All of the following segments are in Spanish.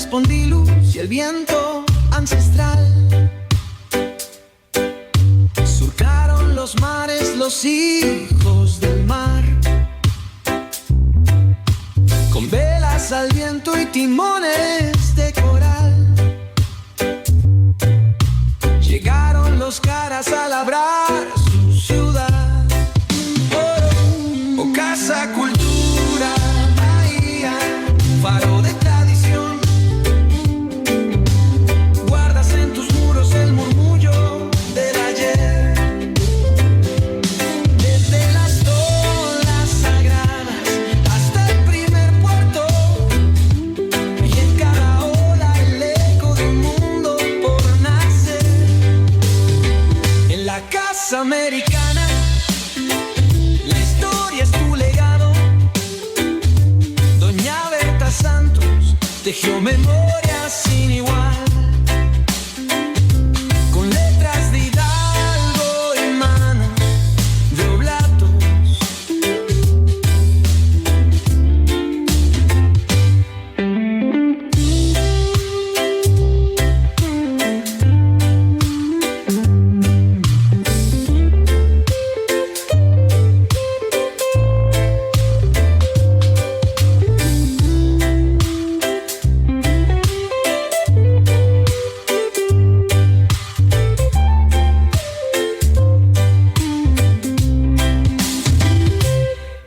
Spondylus y el viento ancestral. Surcaron los mares los hijos del mar, con velas al viento y timones de coral. Llegaron los caras a labrar su ciudad. Oh, casa, cultura, bahía, faro de tradición. Guardas en tus muros el murmullo del ayer. Desde las olas sagradas hasta el primer puerto, y en cada ola el eco de un mundo por nacer. En la casa americana la historia es tu legado. Doña Berta Santos tejió memorias sin igual, con letras de Hidalgo y manos de oblatos.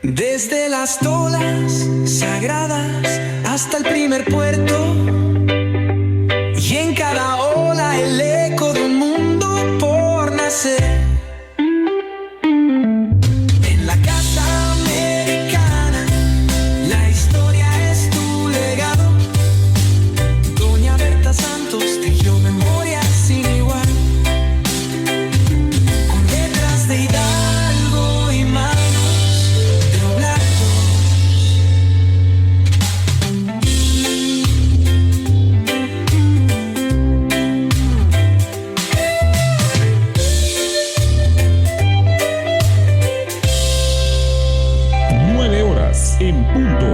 Desde las olas sagradas hasta el primer puerto, y en cada ola el eco de un mundo por nacer. En la casa americana la historia es tu legado. Doña Berta Santos tejió memorias sin igual, con letras de Hidalgo y manos. En punto.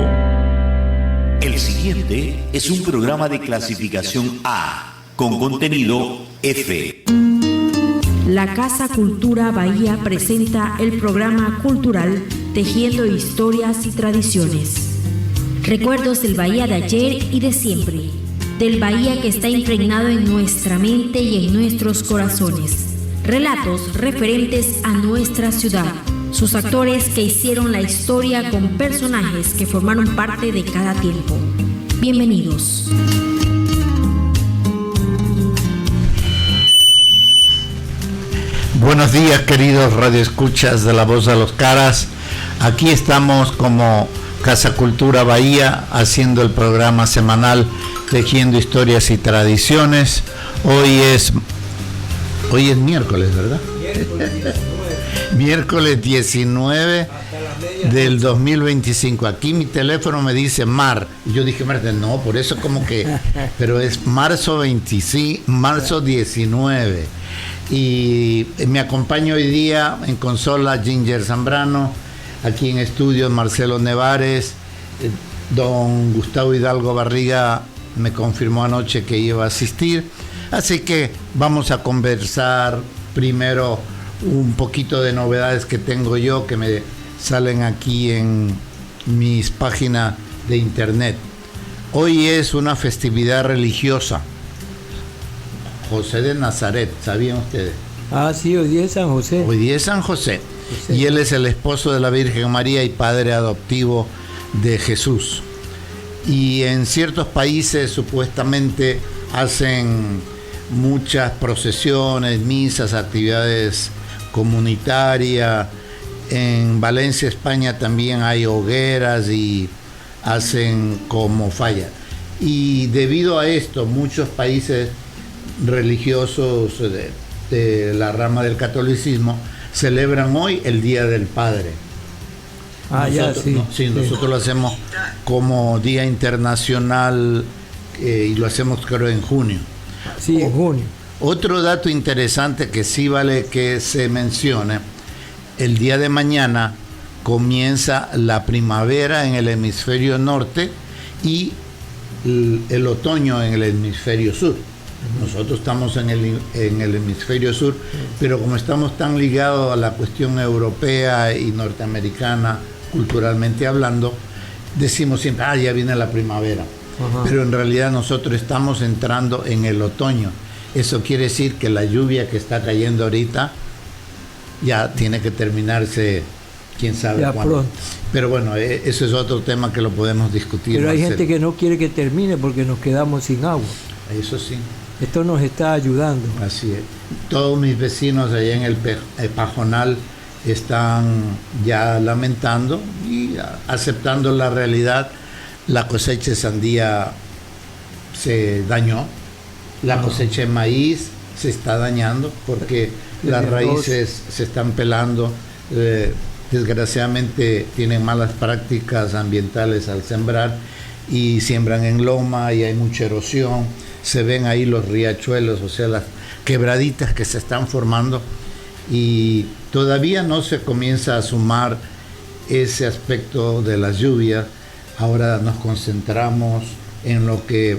El siguiente es un programa de clasificación A, con contenido F. La Casa Cultura Bahía presenta el programa cultural Tejiendo Historias y Tradiciones. Recuerdos del Bahía de ayer y de siempre, del Bahía que está impregnado en nuestra mente y en nuestros corazones. Relatos referentes a nuestra ciudad, sus actores que hicieron la historia con personajes que formaron parte de cada tiempo. Bienvenidos. Buenos días, queridos radioescuchas de La Voz de los Caras. Aquí estamos como Casa Cultura Bahía haciendo el programa semanal Tejiendo Historias y Tradiciones. Hoy es miércoles, ¿verdad? Miércoles 19 del 2025. Aquí mi teléfono me dice Mar. Y yo dije, no, por eso como que... Pero es marzo 19. Y me acompaña hoy día en consola Ginger Zambrano. Aquí en estudio Marcelo Nevares. Don Gustavo Hidalgo Barriga me confirmó anoche que iba a asistir. Así que vamos a conversar primero un poquito de novedades que tengo yo, que me salen aquí en mis páginas de internet. Hoy es una festividad religiosa. José de Nazaret, ¿sabían ustedes? Ah, sí, hoy día es San José. Hoy día es San José. Y él es el esposo de la Virgen María y padre adoptivo de Jesús. Y en ciertos países supuestamente hacen muchas procesiones, misas, actividades comunitarias. En Valencia, España, también hay hogueras y hacen como falla. Y debido a esto, muchos países religiosos de la rama del catolicismo celebran hoy el Día del Padre. Nosotros lo hacemos como Día Internacional y lo hacemos creo en junio. Sí, en junio. Otro dato interesante que sí vale que se mencione: el día de mañana comienza la primavera en el hemisferio norte y el otoño en el hemisferio sur. Nosotros estamos en el hemisferio sur, pero como estamos tan ligados a la cuestión europea y norteamericana, culturalmente hablando, decimos siempre, ya viene la primavera. Ajá. Pero en realidad nosotros estamos entrando en el otoño. Eso quiere decir que la lluvia que está cayendo ahorita ya tiene que terminarse, quién sabe Ya cuándo. pronto. Pero bueno, eso es otro tema que lo podemos discutir. Pero hay Marcelo. gente que no quiere que termine porque nos quedamos sin agua. Eso sí, Esto nos está ayudando. así es. Todos mis vecinos allá en el Pajonal están ya lamentando y aceptando la realidad. La cosecha de sandía se dañó, la cosecha de maíz se está dañando porque las raíces se están pelando. Desgraciadamente tienen malas prácticas ambientales al sembrar y siembran en loma y hay mucha erosión. Se ven ahí los riachuelos, o sea, las quebraditas que se están formando, y todavía no se comienza a sumar ese aspecto de las lluvias. Ahora nos concentramos en lo que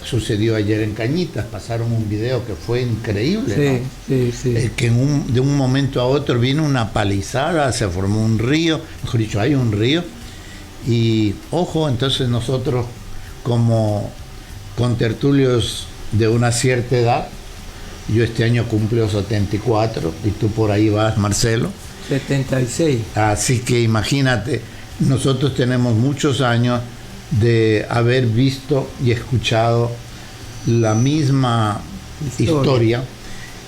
sucedió ayer en Cañitas. Pasaron un video que fue increíble, ¿no? Sí. Que de un momento a otro vino una palizada, se formó un río, mejor dicho, hay un río. Y ojo, entonces nosotros como contertulios de una cierta edad, yo este año cumplo 74 y tú por ahí vas, Marcelo. 76. Así que imagínate, nosotros tenemos muchos años de haber visto y escuchado la misma historia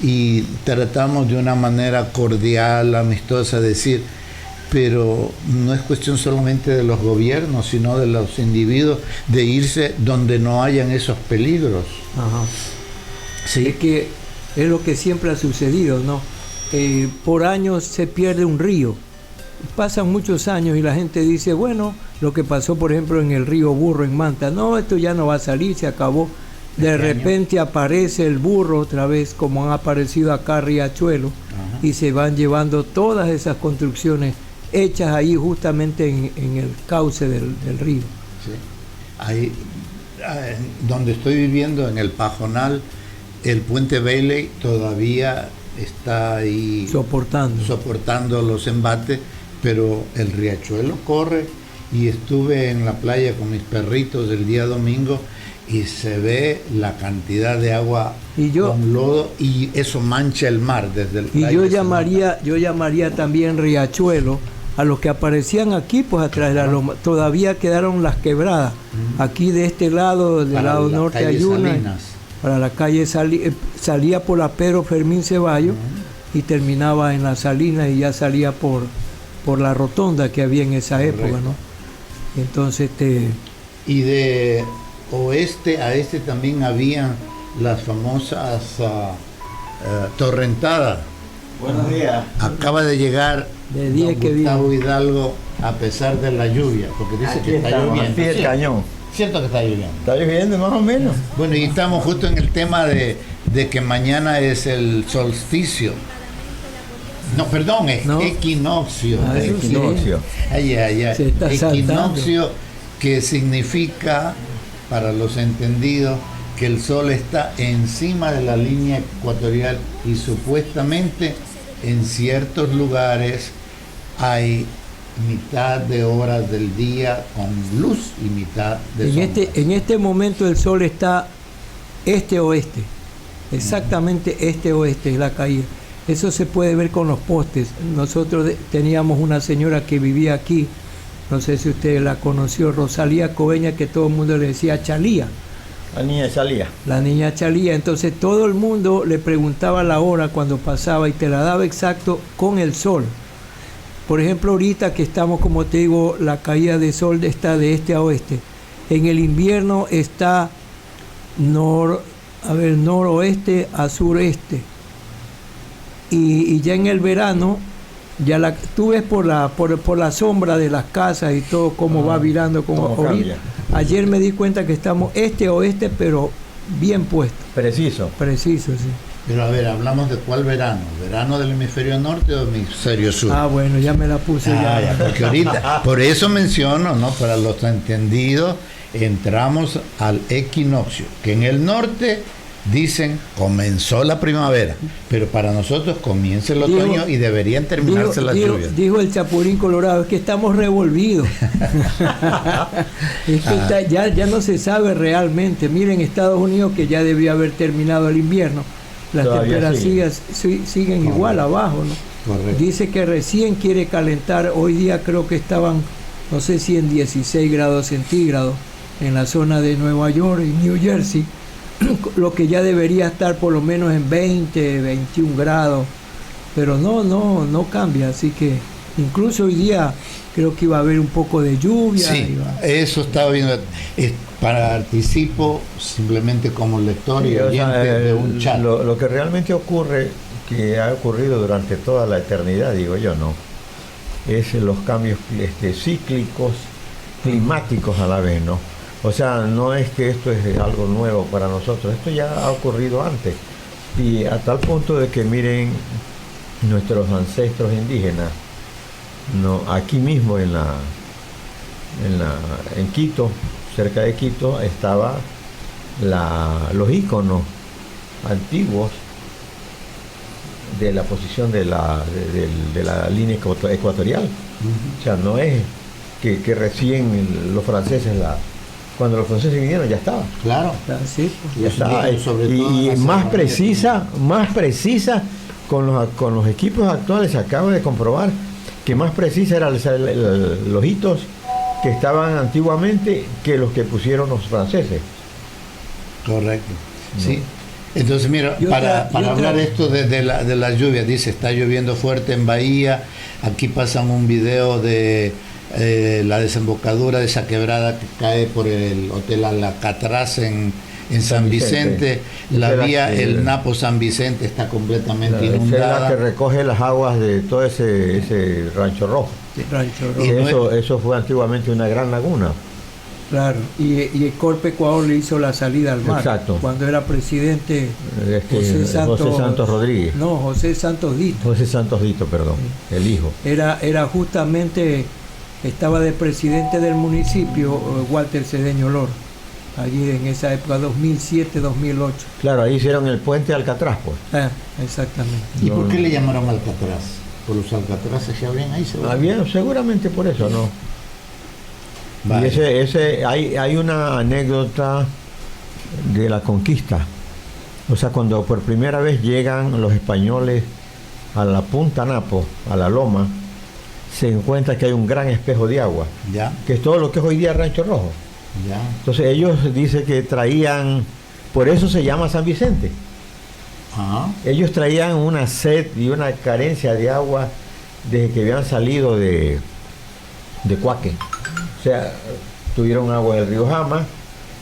y tratamos de una manera cordial, amistosa, decir, pero no es cuestión solamente de los gobiernos, sino de los individuos, de irse donde no hayan esos peligros. Ajá. Sí. Es que es lo que siempre ha sucedido, ¿no? Por años se pierde un río. Pasan muchos años y la gente dice, bueno, lo que pasó por ejemplo en el río Burro en Manta, no, esto ya no va a salir, se acabó. De repente aparece el Burro otra vez, como han aparecido acá Riachuelo, y se van llevando todas esas construcciones hechas ahí justamente en el cauce del río. Sí. Ahí, donde estoy viviendo, en el Pajonal, el puente Bailey todavía está ahí soportando los embates, pero el riachuelo corre, y estuve en la playa con mis perritos el día domingo y se ve la cantidad de agua con lodo, y eso mancha el mar desde el y yo llamaría también riachuelo a los que aparecían aquí, pues atrás de la loma. Todavía quedaron las quebradas. Aquí de este lado, del lado norte hay una, para la calle salía por la Pedro Fermín Ceballos y terminaba en la Salina, y ya salía por la rotonda que había en esa época, ¿no? Entonces y de oeste a este también habían las famosas torrentadas. Buenos días. Acaba de llegar de día que Gustavo Hidalgo, a pesar de la lluvia, porque dice Aquí que está estamos, lloviendo. al pie del cañón. Cierto que está lloviendo. Está lloviendo más o menos. Bueno, y estamos justo en el tema de que mañana es el solsticio. No, perdón, es equinoccio. Equinoccio. Se está equinoccio, que significa, para los entendidos, que el sol está encima de la línea ecuatorial, y supuestamente en ciertos lugares hay mitad de horas del día con luz y mitad de sombra. En este momento el sol está este-oeste, exactamente este-oeste es la caída. Eso se puede ver con los postes. Nosotros teníamos una señora que vivía aquí, no sé si usted la conoció, Rosalía Coveña, que todo el mundo le decía Chalía. La niña Chalía. La niña Chalía. Entonces todo el mundo le preguntaba la hora cuando pasaba y te la daba exacto con el sol. Por ejemplo, ahorita que estamos, como te digo, la caída de sol está de este a oeste. En el invierno está noroeste a sureste. Y ya en el verano, tú ves por la sombra de las casas y todo cómo va virando. Ayer me di cuenta que estamos este-oeste, pero bien puesto. Preciso. Preciso, sí. Pero a ver, hablamos de cuál verano, ¿verano del hemisferio norte o hemisferio sur? Ah, bueno, ya me la puse ya. Porque ahorita, por eso menciono, ¿no? Para los entendidos, entramos al equinoccio, que en el norte dicen comenzó la primavera, pero para nosotros comienza el otoño y deberían terminarse las lluvias. Dijo el Chapulín Colorado, es que estamos revolvidos. Es que ya no se sabe realmente. Miren, Estados Unidos, que ya debió haber terminado el invierno, las Todavía temperaturas siguen igual abajo, ¿no? Correcto. Dice que recién quiere calentar. Hoy día creo que estaban, no sé si en 16 grados centígrados en la zona de Nueva York y New Jersey, lo que ya debería estar por lo menos en 20, 21 grados, pero no cambia, así que incluso hoy día creo que iba a haber un poco de lluvia. Sí, eso estaba viendo. Participo simplemente como lector y oyente de un chat. Lo que realmente ocurre, que ha ocurrido durante toda la eternidad, digo yo, ¿no? Es los cambios cíclicos, climáticos a la vez, ¿no? O sea, no es que esto es algo nuevo para nosotros, esto ya ha ocurrido antes. Y a tal punto de que miren nuestros ancestros indígenas, no, aquí mismo en Quito, cerca de Quito, estaba los íconos antiguos de la posición de la línea ecuatorial. O sea, no es que recién los franceses cuando los franceses vinieron ya estaba. Claro. Sí, Ya estaba. Sobre todo Y en la más ceremonia. precisa con los equipos actuales. Se acaba de comprobar que más precisa eran los hitos que estaban antiguamente que los que pusieron los franceses. Correcto. Sí. Entonces, mira, Y para otra- hablar esto de la lluvia, dice, está lloviendo fuerte en Bahía. Aquí pasan un video de la desembocadura de esa quebrada que cae por el Hotel Alcatraz en San Vicente. La vía El Napo San Vicente está completamente Esa es la que inundada. recoge las aguas de todo ese rancho rojo. Rancho Y Rojo. Eso fue antiguamente una gran laguna. Claro, y el Corpe Ecuador le hizo la salida al mar. Exacto. Cuando era presidente José Santos Rodríguez. No, José Santos Dito. José Santos Dito, perdón, el hijo. Era justamente, estaba de presidente del municipio Walter Cedeño Lor, allí en esa época, 2007-2008. Claro, ahí hicieron el puente Alcatraz, pues. Exactamente. ¿Y por qué le llamaron Alcatraz? ¿Por los alcatraces que habían ahí? Había, seguramente por eso, ¿no? Vale. Y hay una anécdota de la conquista. O sea, cuando por primera vez llegan los españoles a la Punta Napo, a la loma, se encuentra que hay un gran espejo de agua, Ya, que es todo lo que es hoy día Rancho Rojo. ya. Entonces ellos dicen que traían, por eso se llama San Vicente. Ajá. Ellos traían una sed y una carencia de agua desde que habían salido de Cuaque. O sea, tuvieron agua del río Jama,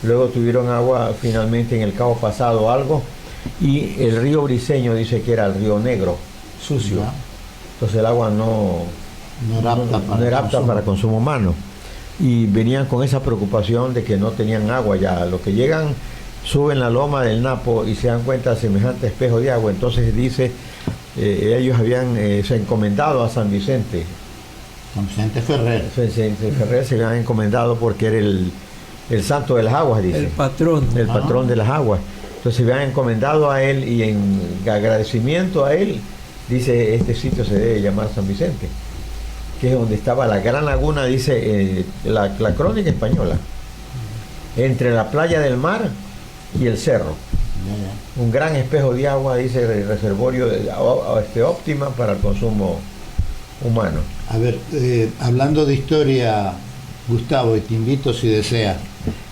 luego tuvieron agua finalmente en el Cabo Pasado algo, y el río Briceño dice que era el río Negro, sucio. Ya. Entonces el agua no era apta para consumo humano. Y venían con esa preocupación de que no tenían agua ya. Los que llegan, suben la loma del Napo y se dan cuenta de semejante espejo de agua. Entonces dice, ellos habían se encomendado a San Vicente. San Vicente Ferrer. Ferrer se habían encomendado porque era el santo de las aguas, dice. El patrón. El patrón de las aguas. Entonces se habían encomendado a él y en agradecimiento a él, dice, este sitio se debe llamar San Vicente, que es donde estaba la gran laguna, dice la crónica española, entre la playa del mar y el cerro. Ya. Un gran espejo de agua, dice, reservorio óptima para el consumo humano. A ver, hablando de historia, Gustavo, y te invito si deseas,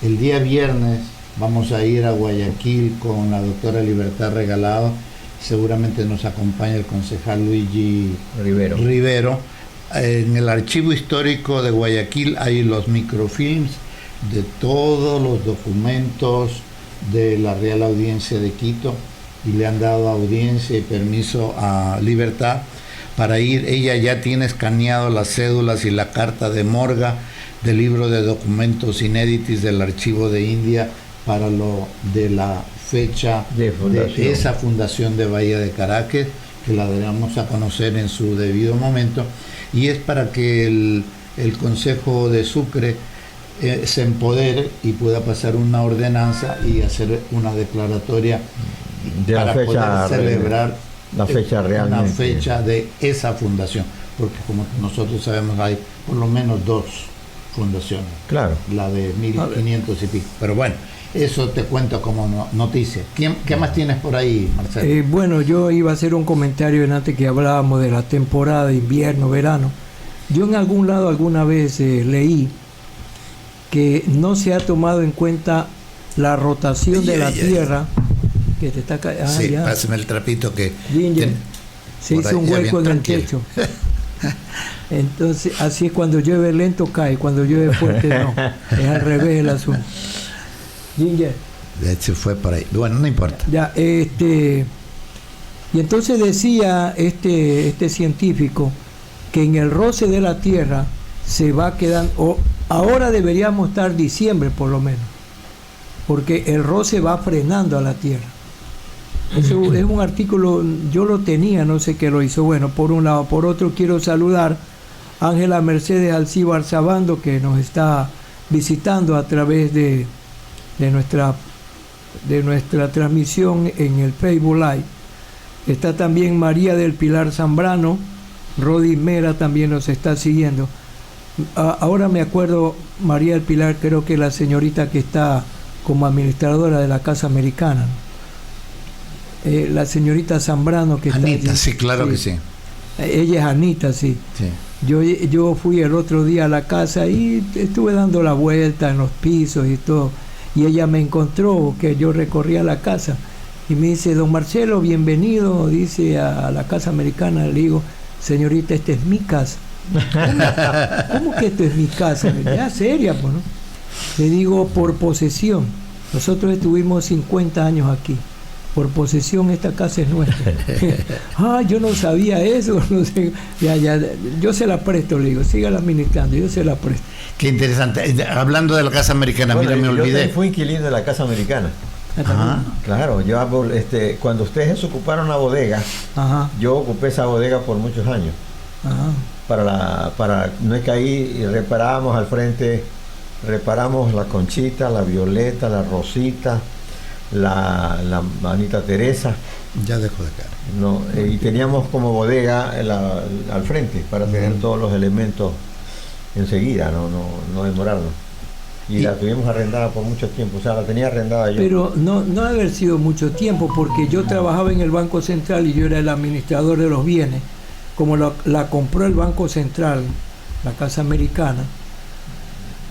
el día viernes vamos a ir a Guayaquil con la doctora Libertad Regalado, seguramente nos acompaña el concejal Luigi Rivero. En el archivo histórico de Guayaquil hay los microfilms de todos los documentos de la Real Audiencia de Quito y le han dado audiencia y permiso a Libertad para ir. Ella ya tiene escaneado las cédulas y la carta de morga del libro de documentos inéditos del Archivo de India para lo de la fecha De fundación. de esa fundación de Bahía de Caracas, que la daremos a conocer en su debido momento, y es para que el Consejo de Sucre se empodere y pueda pasar una ordenanza y hacer una declaratoria De la para fecha poder celebrar la fecha una realmente. fecha de esa fundación, porque como nosotros sabemos hay por lo menos 2 fundaciones, Claro. la de 1500 y pico, pero bueno, eso te cuento como noticia. ¿Qué más tienes por ahí, Marcelo? Bueno, yo iba a hacer un comentario en antes que hablábamos de la temporada de invierno, verano. Yo en algún lado alguna vez leí que no se ha tomado en cuenta la rotación de la Tierra, que te está Sí, ya. pásame el trapito que... Ginger, se por hizo ahí, un ya hueco bien, en el tranquilo. techo. Entonces, así es, cuando llueve lento cae, cuando llueve fuerte no. Es al revés el asunto. Ginger, De hecho fue por ahí. Bueno, no importa. ya, y entonces decía este científico que en el roce de la Tierra se va quedando, ahora deberíamos estar diciembre por lo menos, porque el roce va frenando a la Tierra. Eso es un artículo, yo lo tenía, no sé qué lo hizo. Bueno, por un lado. Por otro, quiero saludar a Ángela Mercedes Alcíbar Sabando, que nos está visitando a través de nuestra transmisión en el Facebook Live. Está también María del Pilar Zambrano, Rodi Mera también nos está siguiendo. Ahora me acuerdo, María del Pilar, creo que la señorita que está como administradora de la Casa Americana, ¿no? La señorita Zambrano, que Anita, está allí. sí, claro que sí. Ella es Anita, sí. Sí. Yo fui el otro día a la casa y estuve dando la vuelta en los pisos y todo, y ella me encontró que yo recorría la casa y me dice: don Marcelo, bienvenido, dice, a la Casa Americana. Le digo: señorita, esta es mi casa. ¿Cómo que esto es mi casa? Ya seria, pues, ¿no? Le digo: por posesión. Nosotros estuvimos 50 años aquí. Por posesión esta casa es nuestra. Yo no sabía eso, no sé. Ya, yo se la presto, le digo, sígala administrando, yo se la presto. Qué interesante. Hablando de la Casa Americana, Bueno, mira, me yo olvidé. también fui inquilino de la Casa Americana. Ajá. Claro, yo cuando ustedes ocuparon la bodega, Ajá, yo ocupé esa bodega por muchos años. ajá. No es que ahí reparábamos al frente, reparamos la Conchita, la Violeta, la Rosita, la Manita Teresa, Ya dejo de caer. no, y teníamos como bodega al frente para tener todos los elementos enseguida, no demorarnos. Y la tuvimos arrendada por mucho tiempo, o sea, la tenía arrendada yo. Pero no debe haber sido mucho tiempo, porque yo trabajaba en el Banco Central y yo era el administrador de los bienes. Como la compró el Banco Central, la Casa Americana,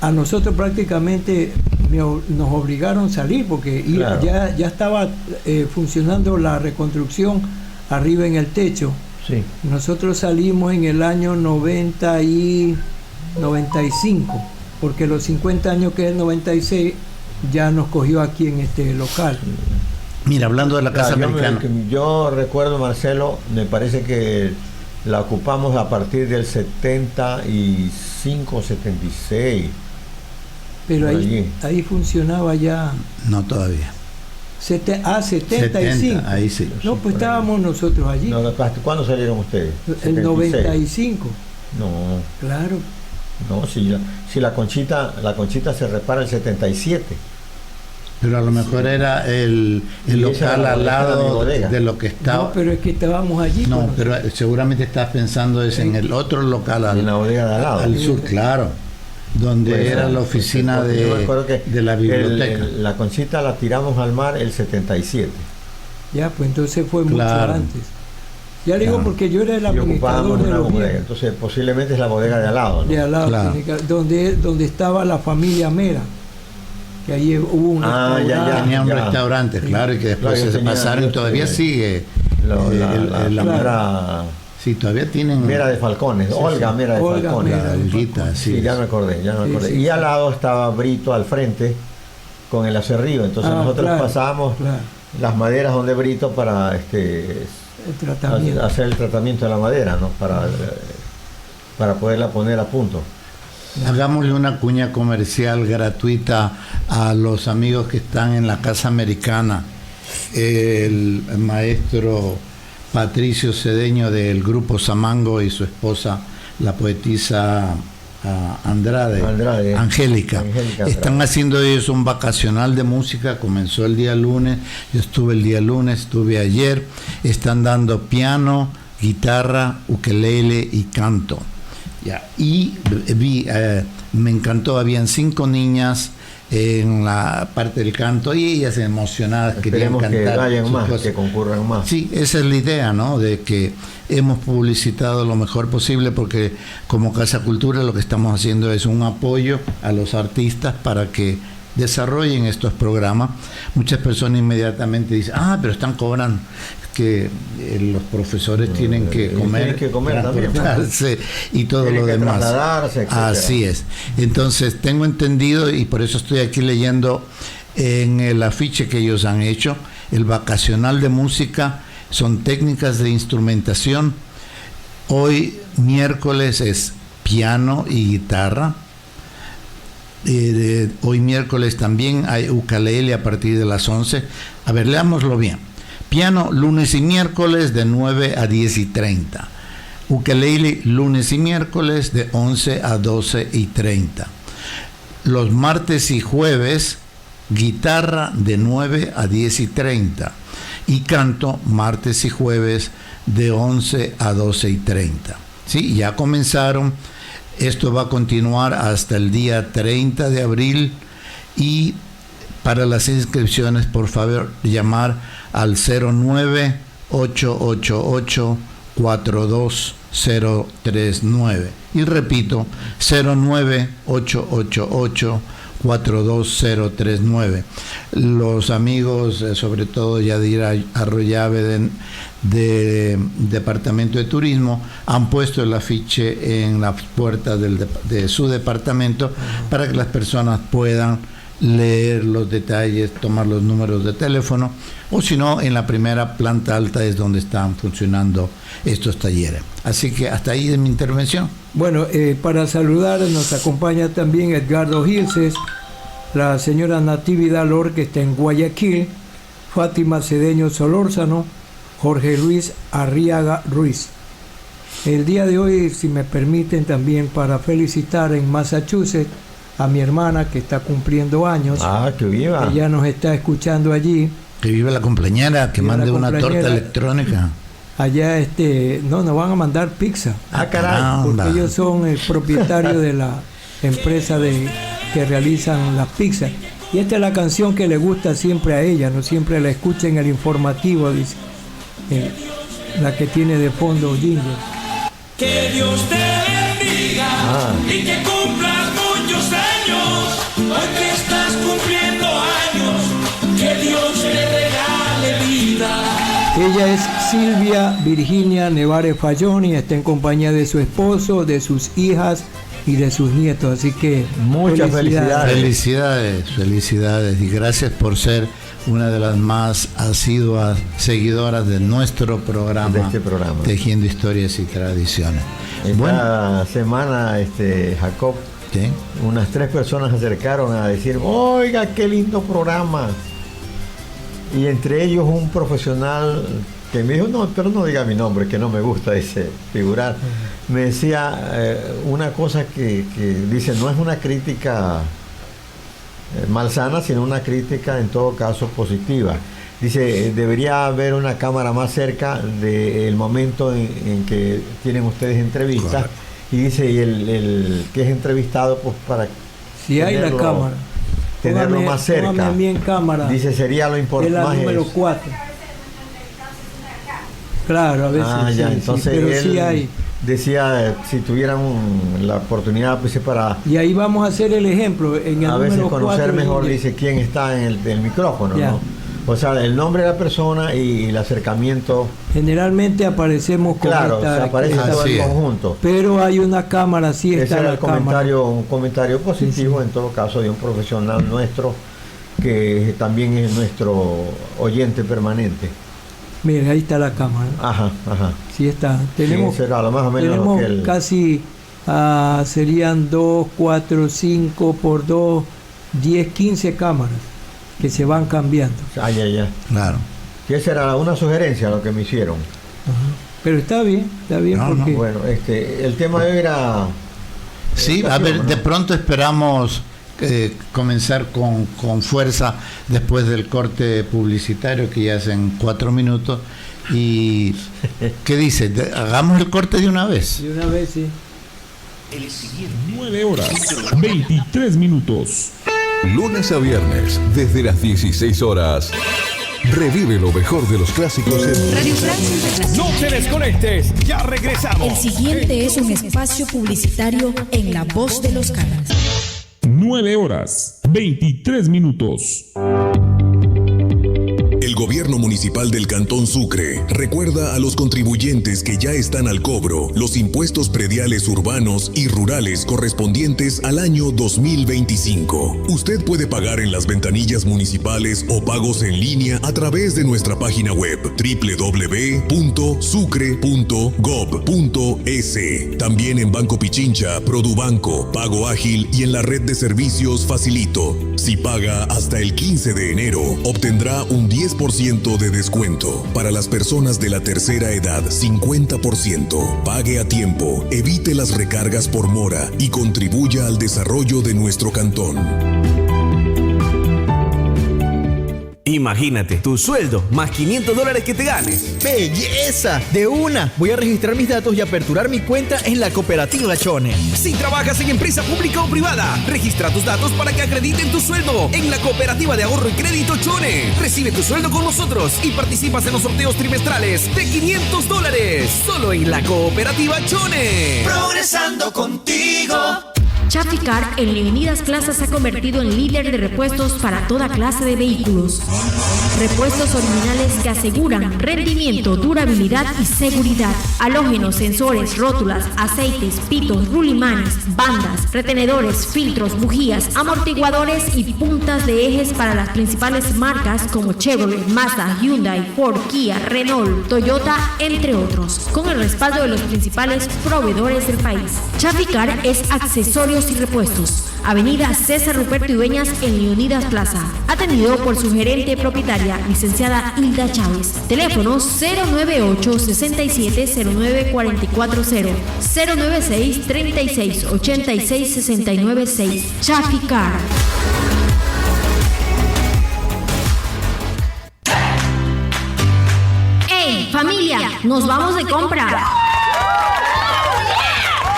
a nosotros prácticamente nos obligaron a salir, porque Claro. ya estaba funcionando la reconstrucción arriba en el techo. Sí. Nosotros salimos en el año 90 y 95, porque los 50 años, que es el 96, ya nos cogió aquí en este local. Mira, hablando de la Casa Americana. Yo recuerdo, Marcelo, me parece que la ocupamos a partir del 75, 76. Pero Por allí. ahí funcionaba ya. No, todavía. 75. 70, ahí sí. No, pues estábamos nosotros allí. No, ¿cuándo salieron ustedes? El 76. 95. No, Claro. no, si la Conchita se repara el 77. Pero a lo mejor era el Y esa local era al mi lado bodega. de lo que estaba. No, pero es que estábamos allí. No, con pero seguramente estás pensando es en el otro local En la bodega de al lado. al sur, claro, donde Pues, era la oficina porque yo me acuerdo que de la biblioteca. la Conchita la tiramos al mar el 77. Ya, pues entonces fue mucho Claro. antes. Ya le digo, Claro. porque yo era el Y administrador ocupábamos de una los bodega. bienes. Entonces posiblemente es la bodega de al lado, ¿no? De al lado, Claro. donde estaba la familia Mera, que ahí hubo un restaurante. Tenía un ya. restaurante, claro, y que después Claro, yo se tenía- pasaron y yo todavía tuve- sigue. La Mera, Sí, todavía tienen. Mera de Falcones, Olga Mera de Olga Falcones. Mera. La Olguita, Sí, sí. ya me acordé, Sí, y sí. al lado estaba Brito al frente con el acerrío. Entonces nosotros claro, pasábamos claro, las maderas donde Brito para el tratamiento. hacer el tratamiento de la madera, ¿no? Para poderla poner a punto. Hagámosle una cuña comercial gratuita a los amigos que están en la Casa Americana. El maestro Patricio Cedeño del grupo Samango y su esposa, la poetisa Andrade, Angélica. Están haciendo ellos un vacacional de música, comenzó el día lunes, yo estuve el día lunes, estuve ayer. Están dando piano, guitarra, ukelele y canto. Ya. Y me encantó, habían 5 niñas en la parte del canto y ellas emocionadas querían cantar. Que vayan más, que concurran más. Sí, esa es la idea, ¿no? De que hemos publicitado lo mejor posible, porque como Casa Cultura lo que estamos haciendo es un apoyo a los artistas para que desarrollen estos programas. Muchas personas inmediatamente dicen, pero están cobrando, que los profesores tienen que comer, también, y todo tienen lo que demás. Así es. Entonces tengo entendido, y por eso estoy aquí leyendo en el afiche que ellos han hecho, el vacacional de música, son técnicas de instrumentación. Hoy miércoles es piano y guitarra. Hoy miércoles también hay ukelele a partir de las 11. A ver, leámoslo bien. Piano lunes y miércoles de 9 a 10:30. Ukelele lunes y miércoles de 11 a 12:30. Los martes y jueves, guitarra de 9 a 10:30. Y canto martes y jueves de 11 a 12:30. Sí, ya comenzaron. Esto va a continuar hasta el día 30 de abril. Y para las inscripciones, por favor, llamar al 09-888-42039. Y repito, 09-888-42039. Los amigos, sobre todo Yadira Arroyave de Departamento de Turismo, han puesto el afiche en las puertas de su departamento para que las personas puedan leer los detalles, tomar los números de teléfono, o si no, en la primera planta alta es donde están funcionando estos talleres. Así que hasta ahí de mi intervención. Bueno, para saludar nos acompaña también Edgardo Gilces, la señora Natividad Lor, que está en Guayaquil, Fátima Cedeño Solórzano, Jorge Luis Arriaga Ruiz. El día de hoy, si me permiten, también para felicitar en Massachusetts a mi hermana que está cumpliendo años. Que viva. Ella nos está escuchando allí. Que vive la cumpleañera, que mande una torta electrónica. Allá nos van a mandar pizza. Caray. Porque ellos son el propietario de la empresa que realizan las pizzas. Y esta es la canción que le gusta siempre a ella, no siempre la escucha en el informativo, dice. La que tiene de fondo Ginger. Que Dios te bendiga y que cumplas muchos años. Hoy que estás cumpliendo años, que Dios te regale vida. Ella es Silvia Virginia Nevares Fallón y está en compañía de su esposo, de sus hijas y de sus nietos. Así que muchas felicidades. Felicidades y gracias por ser una de las más asiduas seguidoras de nuestro programa, de este programa, Tejiendo Historias y Tradiciones. Esta semana, Jacob, ¿sí? Unas 3 personas se acercaron a decir, oiga, qué lindo programa. Y entre ellos un profesional que me dijo, no, pero no diga mi nombre, que no me gusta ese figurar. Me decía una cosa que dice, no es una crítica malsana, sino una crítica en todo caso positiva. Dice, debería haber una cámara más cerca del momento en que tienen ustedes entrevistas. Claro. Y dice, y el que es entrevistado, pues para si hay la cámara, tenerlo más cerca. Bien cámara. Dice, sería lo importante. Es la número 4. Claro, a veces ya, sí, entonces pero él sí hay. Decía, si tuvieran la oportunidad, pues para... Y ahí vamos a hacer el ejemplo. En el a veces número conocer 4, mejor, dice, quién está en el micrófono, ya. ¿no? O sea, el nombre de la persona y el acercamiento. Generalmente aparecemos con aparece todo el conjunto. Pero hay una cámara, sí está. Ese era un cámara. comentario positivo, sí. En todo caso, de un profesional nuestro que también es nuestro oyente permanente. Miren, ahí está la cámara. Ajá. Sí está. Tenemos, sí, será lo más o menos tenemos lo que casi serían 2, 4, 5 por 2, 10, 15 cámaras que se van cambiando. Ya. Claro. Y esa era una sugerencia lo que me hicieron. Pero está bien porque... Bueno, el tema de hoy era... Sí, a ver, de pronto esperamos comenzar con fuerza después del corte publicitario, que ya hacen 4 minutos. ¿Y qué dice? ¿Hagamos el corte de una vez? De una vez, sí. 9 horas, 23 minutos. Lunes a viernes, desde las 16 horas. Revive lo mejor de los clásicos en Radio Francia Internacional. No te desconectes, ya regresamos. El siguiente es un espacio publicitario en La Voz de los Caras. 9 horas, 23 minutos. El Gobierno Municipal del Cantón Sucre recuerda a los contribuyentes que ya están al cobro los impuestos prediales urbanos y rurales correspondientes al año 2025. Usted puede pagar en las ventanillas municipales o pagos en línea a través de nuestra página web www.sucre.gov.es. También en Banco Pichincha, Produbanco, Pago Ágil y en la red de servicios Facilito. Si paga hasta el 15 de enero, obtendrá un 10% de descuento. Para las personas de la tercera edad, 50%. Pague a tiempo, evite las recargas por mora y contribuya al desarrollo de nuestro cantón. Imagínate, tu sueldo más $500 que te ganes. ¡Belleza! De una, voy a registrar mis datos y aperturar mi cuenta en la cooperativa Chone. Si trabajas en empresa pública o privada, registra tus datos para que acrediten tu sueldo en la cooperativa de ahorro y crédito Chone. Recibe tu sueldo con nosotros y participas en los sorteos trimestrales de $500. Solo en la cooperativa Chone. Progresando contigo. Chaficar en Leonidas Plaza se ha convertido en líder de repuestos para toda clase de vehículos. Repuestos originales que aseguran rendimiento, durabilidad y seguridad. Halógenos, sensores, rótulas, aceites, pitos, rulimanes, bandas, retenedores, filtros, bujías, amortiguadores y puntas de ejes para las principales marcas como Chevrolet, Mazda, Hyundai, Ford, Kia, Renault, Toyota, entre otros, con el respaldo de los principales proveedores del país. Chaficar es accesorios y repuestos. Avenida César Ruperto Ibeñas en Leonidas Plaza. Atendido por su gerente propietaria, licenciada Hilda Chávez. Teléfono 098-6709-440, 096-3686-696. Chaficar. ¡Hey, familia! ¡Nos vamos de compra!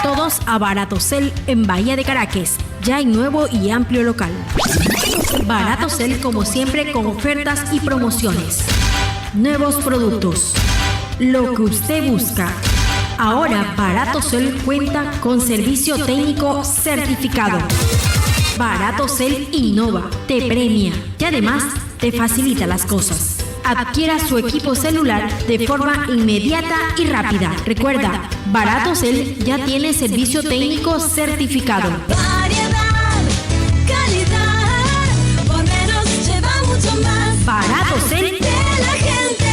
Todos a Baratocel en Bahía de Caracas, ya en nuevo y amplio local. Baratocel, como siempre, con ofertas y promociones. Nuevos productos. Lo que usted busca. Ahora Baratocel cuenta con servicio técnico certificado. Baratocel innova, te premia y además te facilita las cosas. Adquiera su equipo celular de forma inmediata y rápida. Recuerda, Baratocel ya tiene servicio técnico certificado. Variedad, calidad, por menos lleva mucho más. Baratocel de la gente.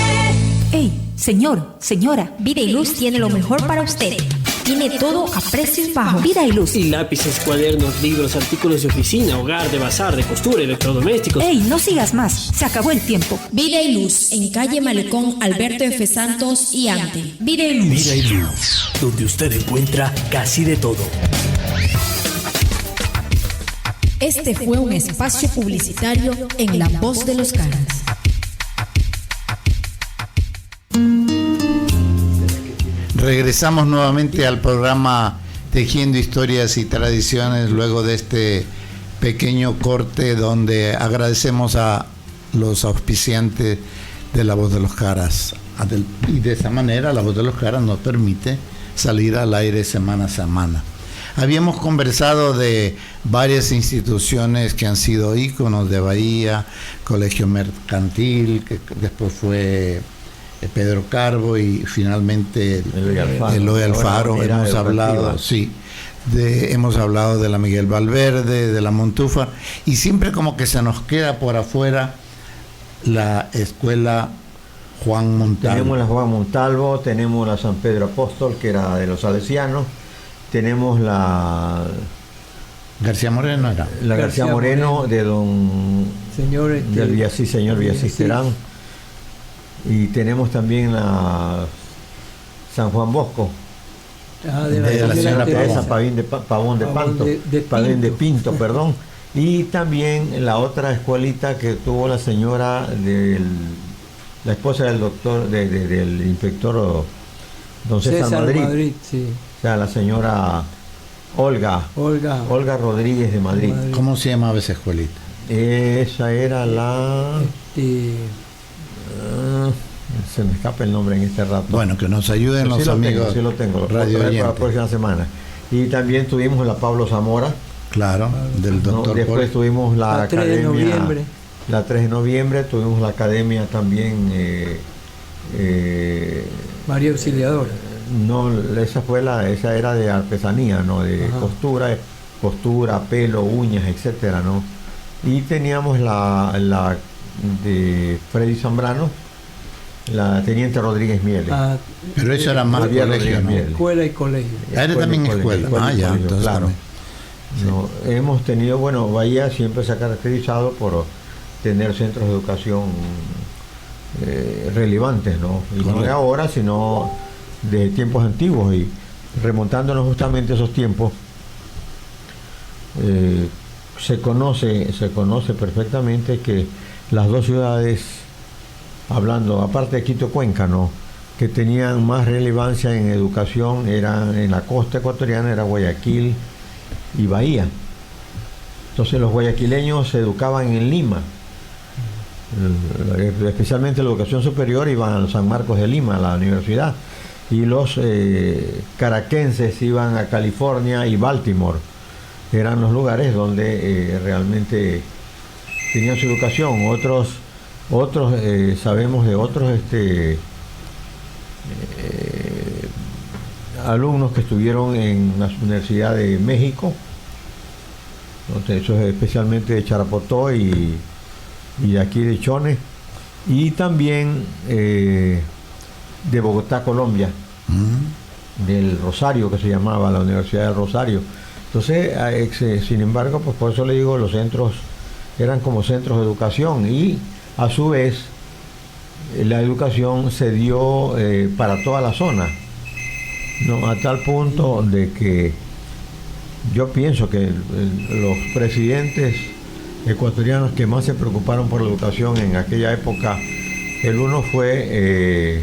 ¡Ey, señor, señora! Vida y Luz tiene lo mejor para usted. Tiene todo a precios bajos. Vida y Luz. Y lápices, cuadernos, libros, artículos de oficina, hogar, de bazar, de costura, electrodomésticos. ¡Ey, no sigas más! Se acabó el tiempo. Vida y Luz, en calle Malecón, Alberto F. Santos y Ante. Vida y Luz. Vida y Luz, donde usted encuentra casi de todo. Este fue un espacio publicitario en La Voz de los Caras. Regresamos nuevamente al programa Tejiendo Historias y Tradiciones luego de este pequeño corte donde agradecemos a los auspiciantes de La Voz de los Caras. Y de esa manera La Voz de los Caras nos permite salir al aire semana a semana. Habíamos conversado de varias instituciones que han sido íconos de Bahía, Colegio Mercantil, que después fue Pedro Carbo y finalmente Eloy Alfaro. Hemos hablado, sí, hemos hablado de la Miguel Valverde, de la Montufa, y siempre como que se nos queda por afuera la escuela Juan Montalvo. Tenemos la Juan Montalvo, tenemos la San Pedro Apóstol, que era de los salesianos, tenemos la García Moreno era. La García Moreno de don señor del Villasís, señor Villasís Terán. Y tenemos también la San Juan Bosco. De la señora Teresa Pavón de Pinto, perdón. Y también la otra escuelita que tuvo la señora la esposa del doctor, del inspector don César Madrid. Sí. O sea, la señora Olga Rodríguez de Madrid. ¿Cómo se llamaba esa escuelita? Esa era la... se me escapa el nombre en este rato. Bueno, que nos ayuden los amigos. Sí lo tengo, Radio para la próxima semana. Y también tuvimos la Pablo Zamora. Claro, del doctor. Después tuvimos la academia. 3 de noviembre. La 3 de noviembre tuvimos la academia también. María Auxiliadora. No, esa era de artesanía, ¿no? De costura, pelo, uñas, etcétera, ¿no? Y teníamos la de Freddy Zambrano, la Teniente Rodríguez Mieles. Pero eso era más colegio, ¿no? Escuela y colegio. Era también escuela. Ya, entonces claro. No, hemos tenido, Bahía siempre se ha caracterizado por tener centros de educación relevantes, ¿no? Y no de ahora, sino de tiempos antiguos, y remontándonos justamente a esos tiempos, se conoce perfectamente que las dos ciudades, hablando aparte de Quito, Cuenca, ¿no?, que tenían más relevancia en educación eran en la costa ecuatoriana, era Guayaquil y Bahía. Entonces los guayaquileños se educaban en Lima, especialmente la educación superior iban a San Marcos de Lima, a la universidad, y los caraquenses iban a California y Baltimore. Eran los lugares donde realmente tenían su educación. Otros sabemos de otros alumnos que estuvieron en la Universidad de México, eso es especialmente de Charapotó y de aquí de Chone, y también de Bogotá, Colombia, del Rosario, que se llamaba la Universidad del Rosario. Entonces, sin embargo, pues por eso le digo, los centros eran como centros de educación, y a su vez la educación se dio para toda la zona, ¿no? A tal punto de que yo pienso que los presidentes ecuatorianos que más se preocuparon por la educación en aquella época, el uno fue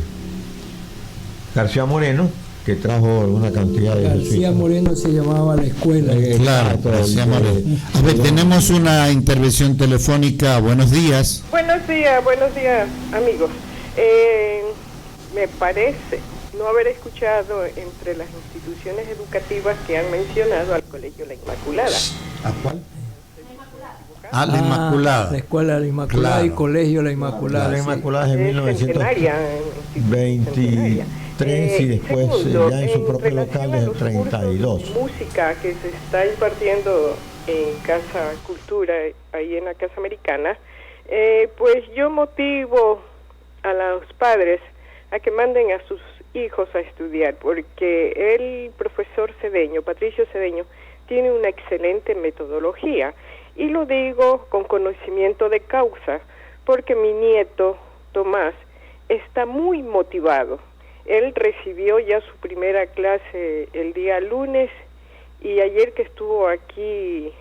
García Moreno, que trajo una cantidad de... García Moreno se llamaba la escuela. Claro, García Moreno. A ver, tenemos una intervención telefónica. Buenos días. Buenos días, amigos. Me parece no haber escuchado entre las instituciones educativas que han mencionado al Colegio La Inmaculada. ¿A cuál? La Inmaculada. La Escuela La Inmaculada, claro. Y Colegio La Inmaculada. La Inmaculada es de 1923 y después segundo, ya en su propio local es el 32. Música que se está impartiendo en Casa Cultura, ahí en la Casa Americana, pues yo motivo a los padres a que manden a sus hijos a estudiar, porque el profesor Cedeño, Patricio Cedeño, tiene una excelente metodología, y lo digo con conocimiento de causa, porque mi nieto Tomás está muy motivado. Él recibió ya su primera clase el día lunes, y ayer que estuvo aquí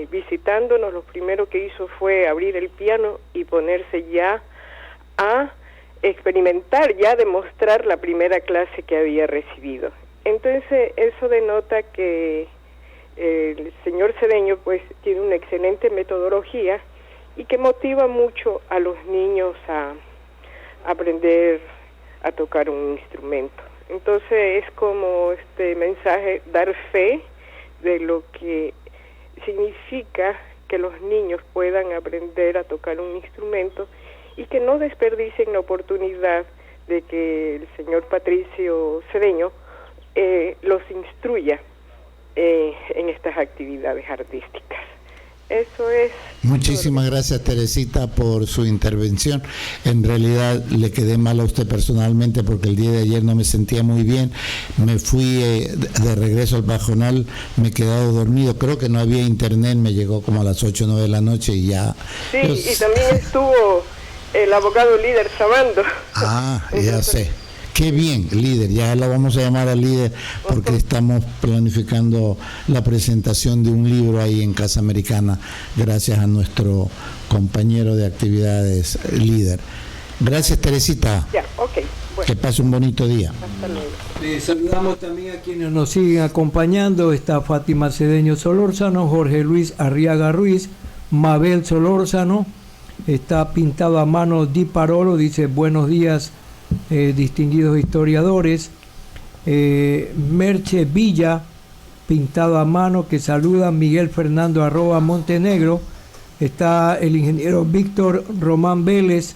visitándonos, lo primero que hizo fue abrir el piano y ponerse ya a experimentar, ya demostrar la primera clase que había recibido. Entonces eso denota que el señor Cedeño pues tiene una excelente metodología y que motiva mucho a los niños a aprender a tocar un instrumento. Entonces es como este mensaje, dar fe de lo que significa que los niños puedan aprender a tocar un instrumento y que no desperdicien la oportunidad de que el señor Patricio Cedeño los instruya en estas actividades artísticas. Eso es. Muchísimas gracias, Teresita, por su intervención. En realidad le quedé mal a usted personalmente porque el día de ayer no me sentía muy bien. Me fui de regreso al Pajonal, me he quedado dormido. Creo que no había internet, me llegó como a las 8 o 9 de la noche y ya. Sí, y también estuvo el abogado Líder Sabando. Ah, ya sé. Qué bien, Líder, ya la vamos a llamar a Líder porque estamos planificando la presentación de un libro ahí en Casa Americana, gracias a nuestro compañero de actividades, Líder. Gracias, Teresita. Ya, ok. Bueno. Que pase un bonito día. Hasta luego. Saludamos también a quienes nos siguen acompañando. Está Fátima Cedeño Solórzano, Jorge Luis Arriaga Ruiz, Mabel Solórzano, está pintado a mano Di Parolo, dice buenos días, distinguidos historiadores. Merche Villa, pintado a mano, que saluda. Miguel Fernando @ Montenegro. Está el ingeniero Víctor Román Vélez.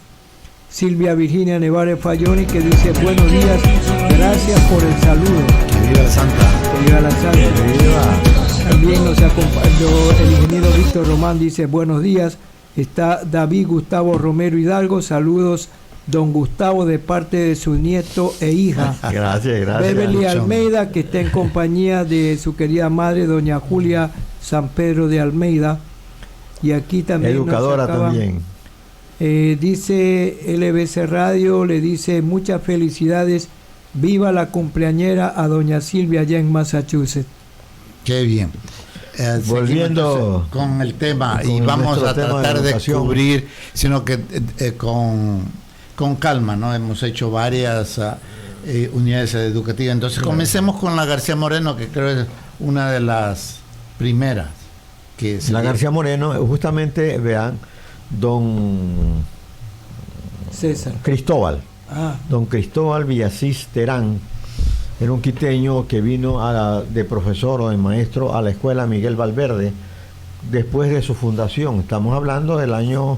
Silvia Virginia Nevares Falloni, que dice buenos días, gracias por el saludo. Que viva la Santa. Que viva la Santa. Que viva. También nos acompañó el ingeniero Víctor Román, dice buenos días. Está David Gustavo Romero Hidalgo, saludos don Gustavo de parte de su nieto e hija. Gracias. Beverly Almeida, que está en compañía de su querida madre, doña Julia San Pedro de Almeida. Y aquí también educadora también. Dice LBC Radio, le dice muchas felicidades, viva la cumpleañera a doña Silvia allá en Massachusetts. Qué bien. Volviendo con el tema y vamos a tratar de cubrir, sino que con calma, ¿no? Hemos hecho varias unidades educativas. Entonces comencemos con la García Moreno, que creo es una de las primeras. La García Moreno, justamente, vean, don César Cristóbal. Don Cristóbal Villasís Terán era un quiteño que vino de profesor o de maestro a la escuela Miguel Valverde después de su fundación. Estamos hablando del año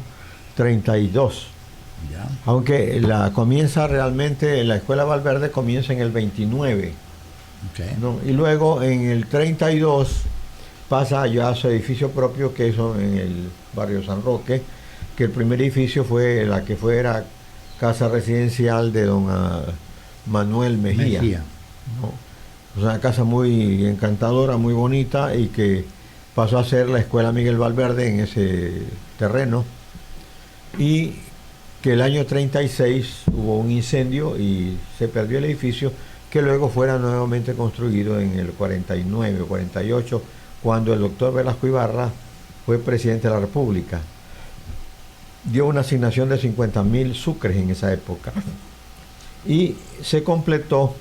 32. Ya. Aunque comienza realmente, la escuela Valverde comienza en el 29. Okay. ¿No? Y luego en el 32 pasa ya a su edificio propio, que es en el barrio San Roque, que el primer edificio fue la que fuera casa residencial de don Manuel Mejía. ¿No? Una casa muy encantadora, muy bonita, y que pasó a ser la escuela Miguel Valverde en ese terreno, y que el año 36 hubo un incendio y se perdió el edificio, que luego fuera nuevamente construido en el 49 o 48, cuando el doctor Velasco Ibarra fue presidente de la República. Dio una asignación de 50.000 sucres en esa época, y se completó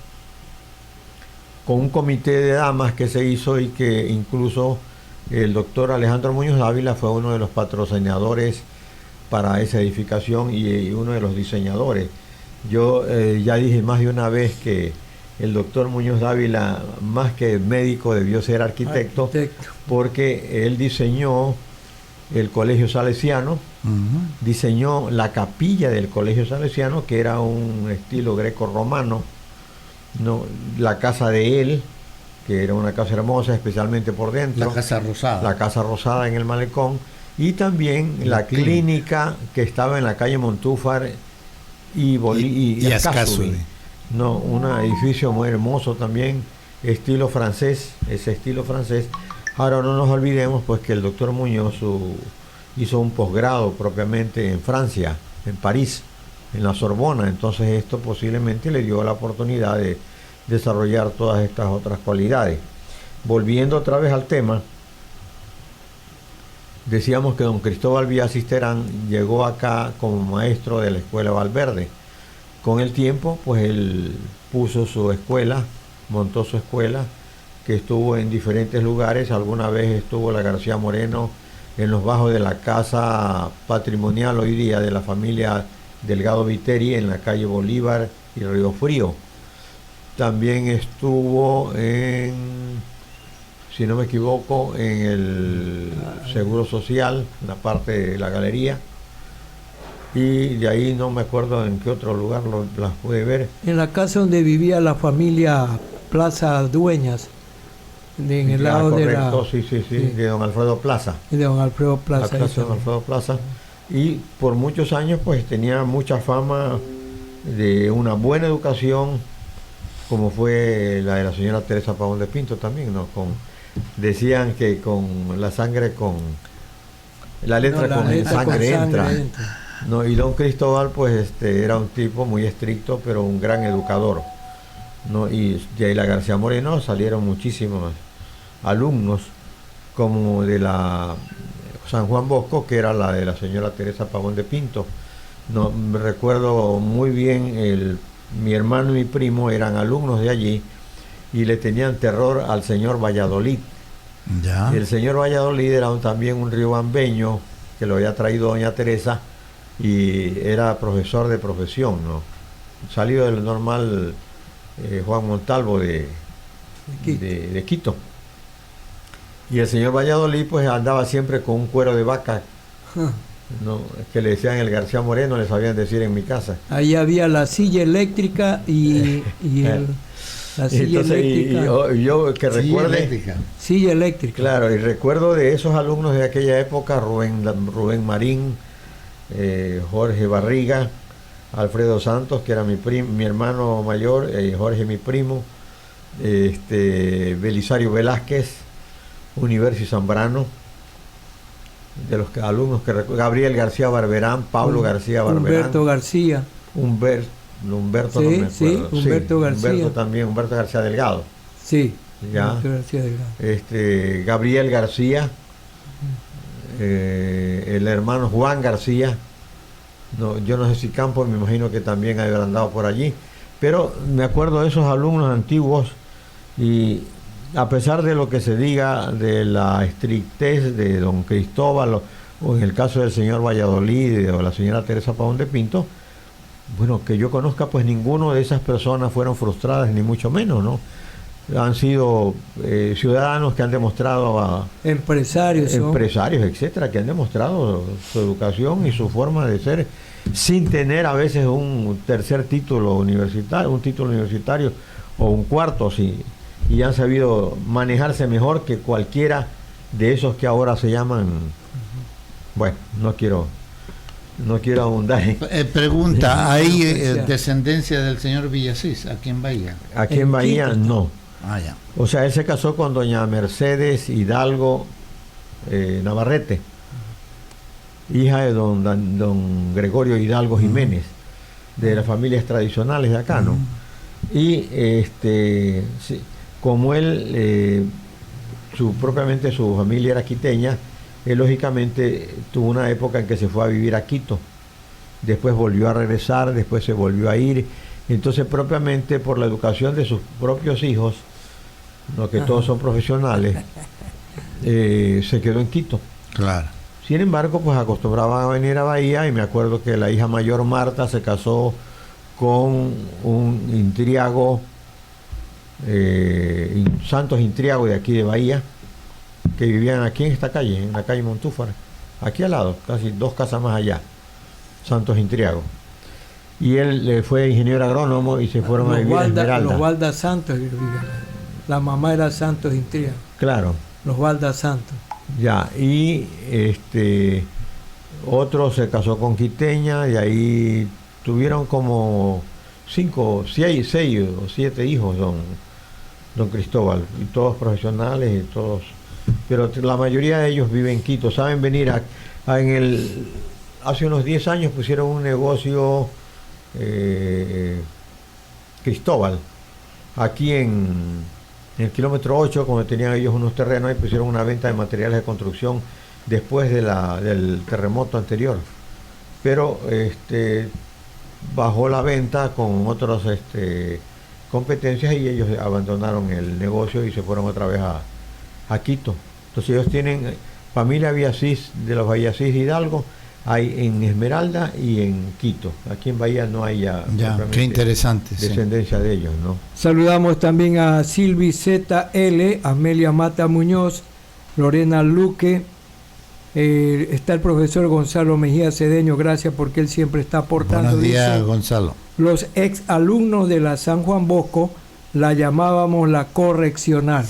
con un comité de damas que se hizo, y que incluso el doctor Alejandro Muñoz Dávila fue uno de los patrocinadores para esa edificación y uno de los diseñadores. Yo ya dije más de una vez que el doctor Muñoz Dávila, más que médico, debió ser arquitecto, porque él diseñó el Colegio Salesiano, diseñó la capilla del Colegio Salesiano, que era un estilo greco-romano, ¿no? La casa de él, que era una casa hermosa, especialmente por dentro. La Casa Rosada. La Casa Rosada en el Malecón. Y también la clínica que estaba en la calle Montúfar y Ascazui. No, un edificio muy hermoso también, estilo francés, ese estilo francés. Ahora no nos olvidemos pues que el doctor Muñoz hizo un posgrado propiamente en Francia, en París, en la Sorbona. Entonces esto posiblemente le dio la oportunidad de desarrollar todas estas otras cualidades. Volviendo otra vez al tema, decíamos que don Cristóbal Villasís Terán llegó acá como maestro de la escuela Valverde. Con el tiempo, pues él puso su escuela, montó su escuela, que estuvo en diferentes lugares. Alguna vez estuvo la García Moreno en los bajos de la casa patrimonial hoy día de la familia Delgado Viteri, en la calle Bolívar y Río Frío. También estuvo en, si no me equivoco, en el Seguro Social, en la parte de la galería. Y de ahí no me acuerdo en qué otro lugar las pude ver. En la casa donde vivía la familia Plaza Dueñas. en el lado de la... correcto, sí, de don Alfredo Plaza. De don Alfredo Plaza. La clase de don Alfredo Plaza. Y por muchos años pues tenía mucha fama de una buena educación, como fue la de la señora Teresa Pavón de Pinto también, ¿no? Decían que con la sangre, con la letra, con sangre entra. No, y don Cristóbal pues era un tipo muy estricto, pero un gran educador, ¿no? Y de ahí la García Moreno salieron muchísimos alumnos, como de la San Juan Bosco, que era la de la señora Teresa Pavón de Pinto. No, me recuerdo muy bien, mi hermano y mi primo eran alumnos de allí y le tenían terror al señor Valladolid. Ya. Y el señor Valladolid era también un riobambeño que lo había traído doña Teresa y era profesor de profesión, ¿no? Salido del normal Juan Montalvo de Quito. Y el señor Valladolid pues andaba siempre con un cuero de vaca, ¿no? Que le decían el García Moreno, le sabían decir en mi casa. Ahí había la silla eléctrica y la silla eléctrica. Y yo que recuerde... Silla eléctrica. Claro, y recuerdo de esos alumnos de aquella época, Rubén Marín, Jorge Barriga, Alfredo Santos, que era mi hermano mayor, Jorge mi primo, Belisario Velázquez, Universi Zambrano, de los alumnos que recuerdo, Gabriel García Barberán, Pablo García Barberán, Humberto García, Humberto sí, no me acuerdo. Humberto García, Humberto también, Humberto García Delgado, sí, ya. Humberto García Delgado. Gabriel García, el hermano Juan García, no, yo no sé si Campos, me imagino que también habrá andado por allí, pero me acuerdo de esos alumnos antiguos. Y a pesar de lo que se diga de la estrictez de don Cristóbal o en el caso del señor Valladolid o la señora Teresa Pavón de Pinto, bueno, que yo conozca, pues ninguno de esas personas fueron frustradas, ni mucho menos, ¿no? Han sido ciudadanos que han demostrado empresarios, etcétera, que han demostrado su educación y su forma de ser sin tener a veces un tercer título universitario, un título universitario o un cuarto, sí, y han sabido manejarse mejor que cualquiera de esos que ahora se llaman, bueno, no quiero abundar. Pregunta, ¿hay descendencia del señor Villasís aquí en Bahía? Aquí en Bahía no. Ah, ya. O sea, él se casó con doña Mercedes Hidalgo Navarrete, hija de don Gregorio Hidalgo Jiménez, de las familias tradicionales de acá, ¿no? Y sí, como él, propiamente su familia era quiteña, él lógicamente tuvo una época en que se fue a vivir a Quito, después volvió a regresar, después se volvió a ir, entonces propiamente por la educación de sus propios hijos, no que todos son profesionales, se quedó en Quito. Claro. Sin embargo, pues acostumbraban a venir a Bahía, y me acuerdo que la hija mayor Marta se casó con un intriago, Santos Intriago de aquí de Bahía, que vivían aquí en esta calle, en la calle Montúfar, aquí al lado, casi 2 casas más allá, Santos Intriago. Y él fue ingeniero agrónomo y se fueron a vivir a Esmeralda. Los Valda Santos, la mamá era Santos Intriago. Claro. Los Valda Santos. Ya, y otro se casó con quiteña, y ahí tuvieron como 5, 6 o 7 hijos don Cristóbal, y todos profesionales, y todos, pero la mayoría de ellos viven en Quito, saben venir hace unos 10 años pusieron un negocio Cristóbal aquí en el kilómetro 8, como tenían ellos unos terrenos, y pusieron una venta de materiales de construcción después del terremoto anterior, pero bajó la venta con otras competencias, y ellos abandonaron el negocio y se fueron otra vez a Quito. Entonces ellos tienen familia Villasís, de los Villasís Hidalgo, hay en Esmeralda y en Quito. Aquí en Bahía no hay ya qué interesante, descendencia de ellos, ¿no? Saludamos también a Silvi ZL, Amelia Mata Muñoz, Lorena Luque, está el profesor Gonzalo Mejía Cedeño, gracias porque él siempre está aportando. Buenos días, dice, Gonzalo. Los ex alumnos de la San Juan Bosco la llamábamos la correccional.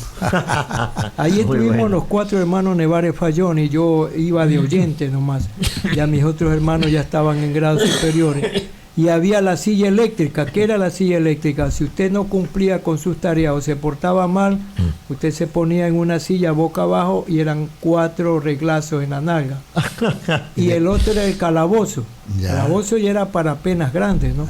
Ahí Muy estuvimos bueno. los 4 hermanos Nevares Fallón y yo iba de oyente nomás. Ya mis otros hermanos ya estaban en grados superiores. Y había la silla eléctrica. ¿Qué era la silla eléctrica? Si usted no cumplía con sus tareas o se portaba mal, usted se ponía en una silla boca abajo y eran 4 reglazos en la nalga. Y el otro era el calabozo. El Ya. calabozo ya era para penas grandes, ¿no?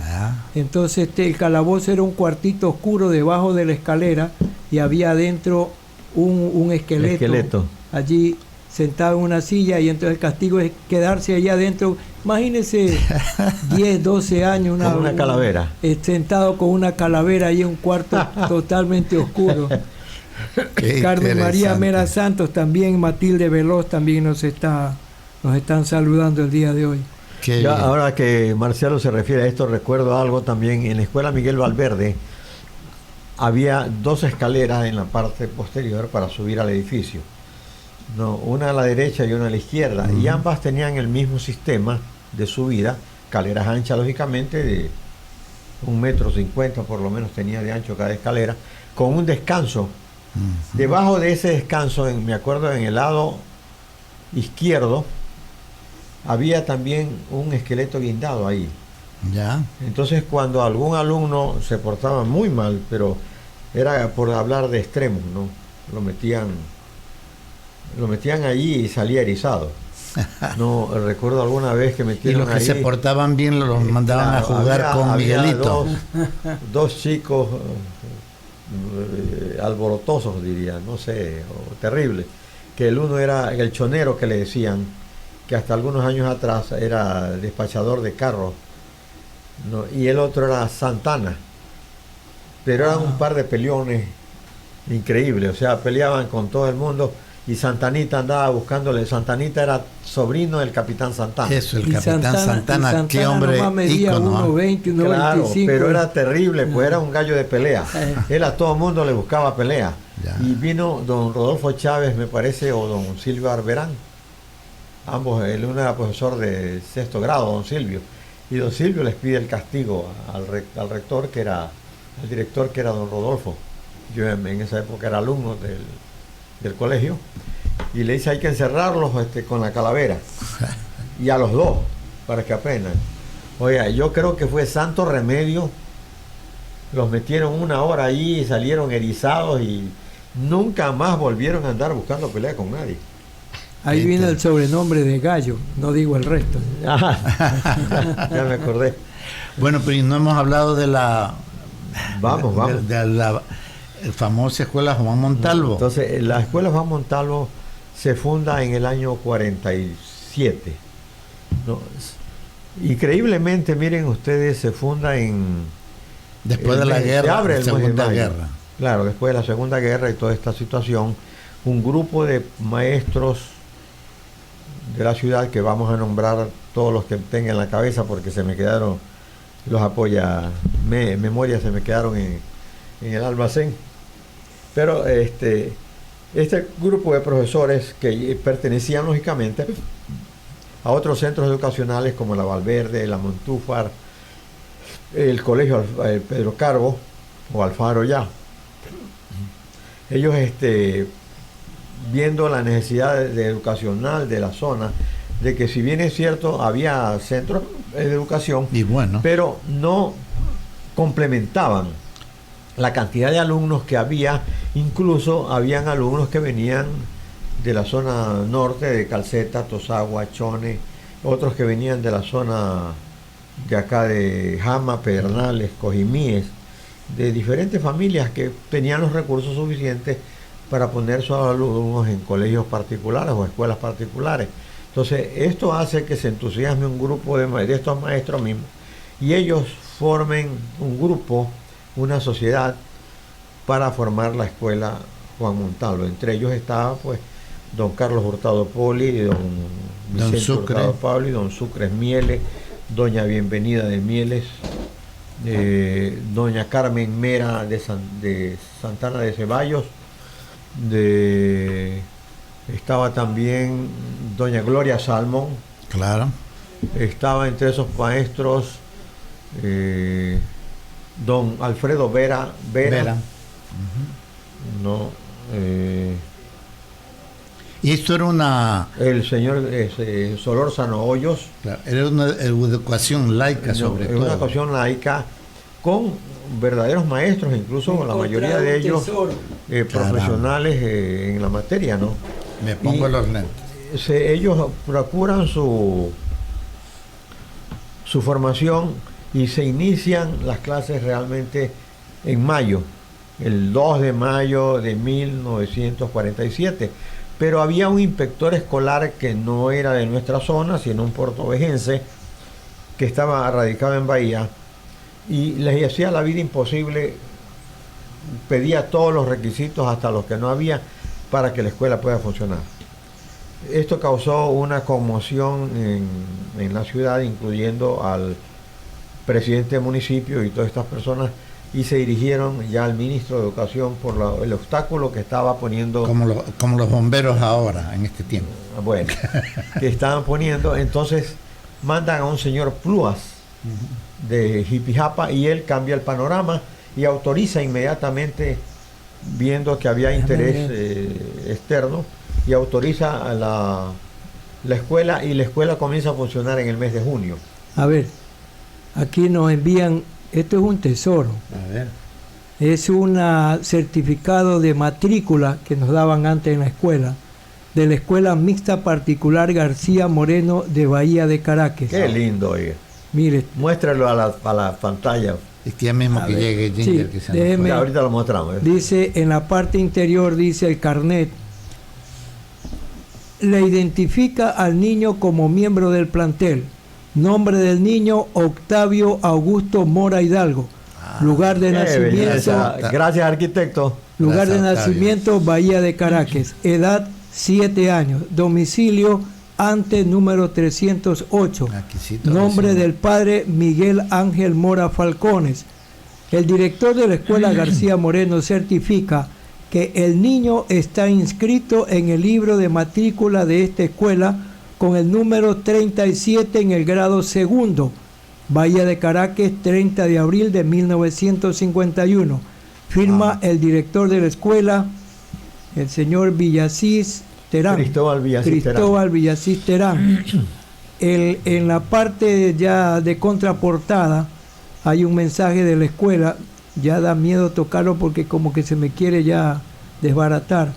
Entonces el calabozo era un cuartito oscuro debajo de la escalera y había adentro un esqueleto allí sentado en una silla, y entonces el castigo es quedarse allá adentro. Imagínense 10, 12 años, Como una calavera. Sentado con una calavera ahí en un cuarto totalmente oscuro. Carmen María Mera Santos también, Matilde Veloz también nos están saludando el día de hoy. Ya, ahora que Marcialo se refiere a esto, recuerdo algo también. En la escuela Miguel Valverde había 2 escaleras en la parte posterior para subir al edificio. No, una a la derecha y una a la izquierda. Y ambas tenían el mismo sistema de subida, escaleras anchas lógicamente, de 1,50 m por lo menos tenía de ancho cada escalera, con un descanso. Debajo de ese descanso, me acuerdo, en el lado izquierdo, había también un esqueleto guindado ahí. Ya. Entonces, cuando algún alumno se portaba muy mal, pero era por hablar de extremos, ¿no? Lo metían allí y salía erizado. No recuerdo alguna vez que Y metieron los que ahí, se portaban bien los mandaban a jugar con había Miguelito. dos chicos alborotosos, diría, no sé, o terribles, que el uno era el chonero, que le decían, que hasta algunos años atrás era despachador de carros, ¿no? Y el otro era Santana, pero eran un par de peleones increíbles, o sea, peleaban con todo el mundo. Y Santanita andaba buscándole. Santanita era sobrino del Capitán Santana. Eso, el Capitán Santana, qué hombre ícono. 1,20, 1,25. Claro, pero era terrible, pues era un gallo de pelea. Él a todo mundo le buscaba pelea. Y vino don Rodolfo Chávez, me parece, o don Silvio Arberan. Ambos, él uno era profesor de 6º grado, don Silvio. Y don Silvio les pide el castigo al rector, que era el director, que era don Rodolfo. Yo en esa época era alumno del colegio, y le dice: hay que encerrarlos con la calavera, y a los 2 para que aprendan. Oiga, yo creo que fue santo remedio, los metieron 1 hora allí y salieron erizados y nunca más volvieron a andar buscando pelea con nadie. Ahí viene el sobrenombre de Gallo, no digo el resto. Ya me acordé. Bueno, pero no hemos hablado de la Vamos. de la famosa escuela Juan Montalvo. Entonces, la escuela Juan Montalvo se funda en el año 47. ¿No? Increíblemente, miren ustedes, se funda después de la guerra, abre el Segunda mes de mayo. Guerra. Claro, después de la Segunda Guerra y toda esta situación, un grupo de maestros de la ciudad, que vamos a nombrar todos los que tengan en la cabeza, porque se me quedaron, los memorias se me quedaron en el almacén. Pero este grupo de profesores, que pertenecían lógicamente a otros centros educacionales como la Valverde, la Montúfar, el colegio Pedro Carbo o Alfaro ya. Ellos viendo la necesidad educacional de la zona, de que si bien es cierto había centros de educación, pero no complementaban la cantidad de alumnos que había. Incluso habían alumnos que venían de la zona norte, de Calceta, Tosagua, Chone, otros que venían de la zona de acá de Jama, Pedernales, Cojimíes, de diferentes familias que tenían los recursos suficientes para poner sus alumnos en colegios particulares o escuelas particulares. Entonces, esto hace que se entusiasme un grupo de estos maestros mismos, y ellos formen un grupo, una sociedad, para formar la escuela Juan Montalvo. Entre ellos estaba pues don Carlos Hurtado Poli, don Vicente Hurtado Pablo, don Sucres Mieles, doña Bienvenida de Mieles, doña Carmen Mera de Santana de Ceballos, estaba también doña Gloria Salmón. Claro. Estaba entre esos maestros don Alfredo Vera. No, y esto era una... el señor Solórzano Hoyos. Claro, era una educación laica sobre todo. Una educación laica con verdaderos maestros, incluso la mayoría de ellos profesionales en la materia, ¿no? Me pongo los lentes. Ellos procuran su formación y se inician las clases realmente en mayo, el 2 de mayo de 1947. Pero había un inspector escolar que no era de nuestra zona, sino un portovejense que estaba radicado en Bahía y les hacía la vida imposible, pedía todos los requisitos, hasta los que no había, para que la escuela pueda funcionar. Esto causó una conmoción en la ciudad, incluyendo al presidente del municipio y todas estas personas, y se dirigieron ya al ministro de Educación por el obstáculo que estaba poniendo... Como los bomberos ahora, en este tiempo. Bueno, que estaban poniendo. Entonces mandan a un señor Pluas de Jipijapa y él cambia el panorama y autoriza inmediatamente, viendo que había interés externo, y autoriza a la escuela, y la escuela comienza a funcionar en el mes de junio. A ver, aquí nos envían, esto es un tesoro. A ver. Es un certificado de matrícula que nos daban antes en la escuela, de la Escuela Mixta Particular García Moreno de Bahía de Caracas. Qué lindo, oiga. Mire, muéstralo a la pantalla. Es que ya mismo que llegue Ginger, sí, que se déjeme, ahorita lo mostramos. Dice, en la parte interior dice el carnet, le identifica al niño como miembro del plantel. Nombre del niño, Octavio Augusto Mora Hidalgo. Lugar de nacimiento. Gracias, arquitecto. Lugar de nacimiento, Bahía de Caracas. Edad, 7 años. Domicilio, ante número 308. Nombre del padre, Miguel Ángel Mora Falcones. El director de la escuela, García Moreno, certifica que el niño está inscrito en el libro de matrícula de esta escuela con el número 37 en el grado segundo, Bahía de Caracas, 30 de abril de 1951. Firma el director de la escuela, el señor Villasís Terán. Cristóbal Villasís Terán. En la parte ya de contraportada hay un mensaje de la escuela. Ya da miedo tocarlo porque como que se me quiere ya desbaratar.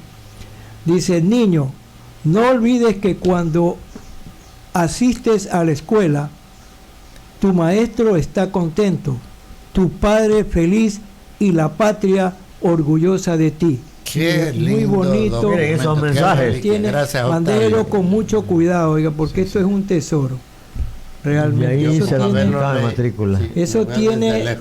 Dice, niño, no olvides que cuando asistes a la escuela, tu maestro está contento, tu padre feliz y la patria orgullosa de ti. Qué muy bonito. Miren esos mensajes. Mandélo con mucho cuidado, oiga, porque esto es un tesoro. Realmente. Y ahí eso se tiene, la matrícula. Sí, eso tiene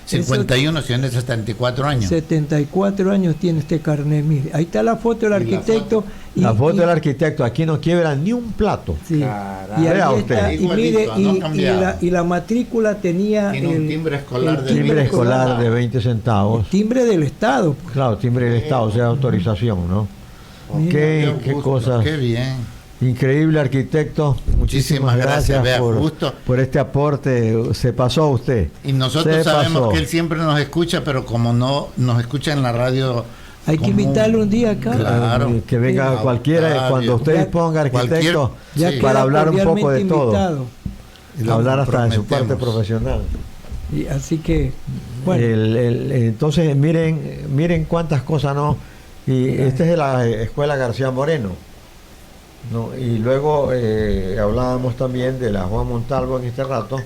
51, tiene 74 años. 74 años tiene este carnet, mire. Ahí está la foto del arquitecto. La foto del arquitecto, aquí no quiebra ni un plato. Sí. Y vea ahí usted. está, y mire, y la matrícula tenía tiene un timbre escolar, timbre escolar de 20 centavos. Timbre del Estado. Claro, timbre del Estado, o sea, autorización, ¿no? Qué cosas. Qué bien. Increíble, arquitecto. Muchísimas gracias por este aporte. Se pasó usted. Y nosotros sabemos que él siempre nos escucha, pero como no nos escucha en la radio, hay que invitarle un día acá. Claro. Que venga cualquiera, cuando usted disponga, arquitecto, para hablar un poco de todo. Hablar hasta de su parte profesional. Y así que, bueno. Entonces, miren cuántas cosas, ¿no? Y esta es de la Escuela García Moreno. ¿No? Y luego hablábamos también de la Juan Montalvo en este rato.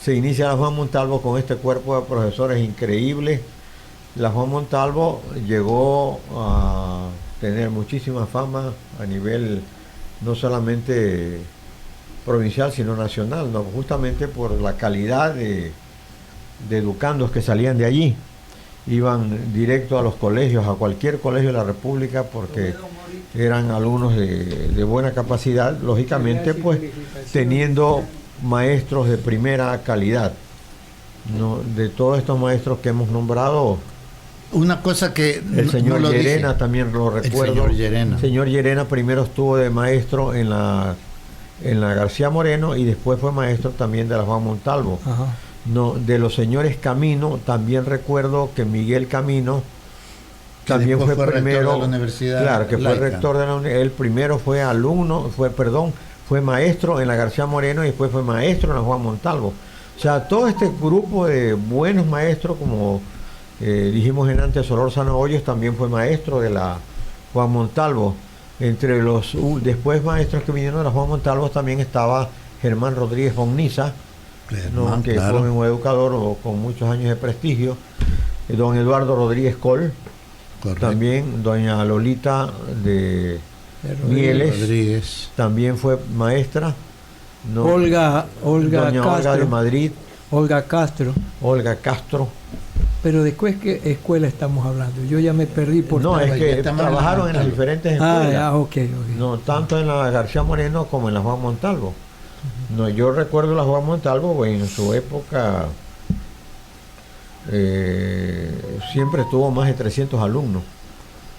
Se inicia la Juan Montalvo con este cuerpo de profesores increíbles. La Juan Montalvo llegó a tener muchísima fama a nivel no solamente provincial sino nacional, ¿no? Justamente por la calidad de educandos que salían de allí. Iban directo a los colegios, a cualquier colegio de la República, porque eran alumnos de buena capacidad, lógicamente pues teniendo maestros de primera calidad, ¿no? De todos estos maestros que hemos nombrado, una cosa que el señor Llerena también lo recuerdo. El señor Llerena primero estuvo de maestro en la García Moreno y después fue maestro también de la Juan Montalvo. Ajá. No, de los señores Camino, también recuerdo que Miguel Camino también fue primero de la universidad. Claro, que fue laica. rector de la universidad. El primero fue fue maestro en la García Moreno y después fue maestro en la Juan Montalvo. O sea, todo este grupo de buenos maestros, como dijimos en antes, Solórzano Hoyos también fue maestro de la Juan Montalvo. Entre los después maestros que vinieron de la Juan Montalvo también estaba Germán Rodríguez Bonniza, ¿no? Que claro. fue un educador con muchos años de prestigio. Don Eduardo Rodríguez Col, Correcto. también doña Lolita de Mieles, Rodríguez. también fue maestra. ¿no? Olga doña Castro. Olga de Madrid, Olga Castro. Olga Castro. Pero después, ¿qué escuela estamos hablando? Yo ya me perdí por No, es que trabajaron en las diferentes escuelas. ok. No, tanto en la García Moreno como en la Juan Montalvo. No, yo recuerdo la Juan Montalvo, pues, en su época siempre tuvo más de 300 alumnos.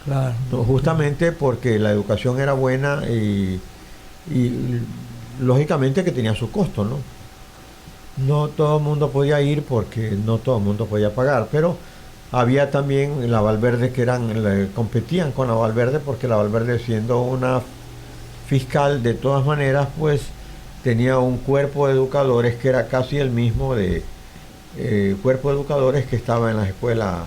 Claro. No, justamente porque la educación era buena y lógicamente que tenía su costo, ¿no? No todo el mundo podía ir porque no todo el mundo podía pagar, pero había también la Valverde que competían con la Valverde, porque la Valverde, siendo una fiscal de todas maneras, pues tenía un cuerpo de educadores que era casi el mismo de cuerpo de educadores que estaba en la escuela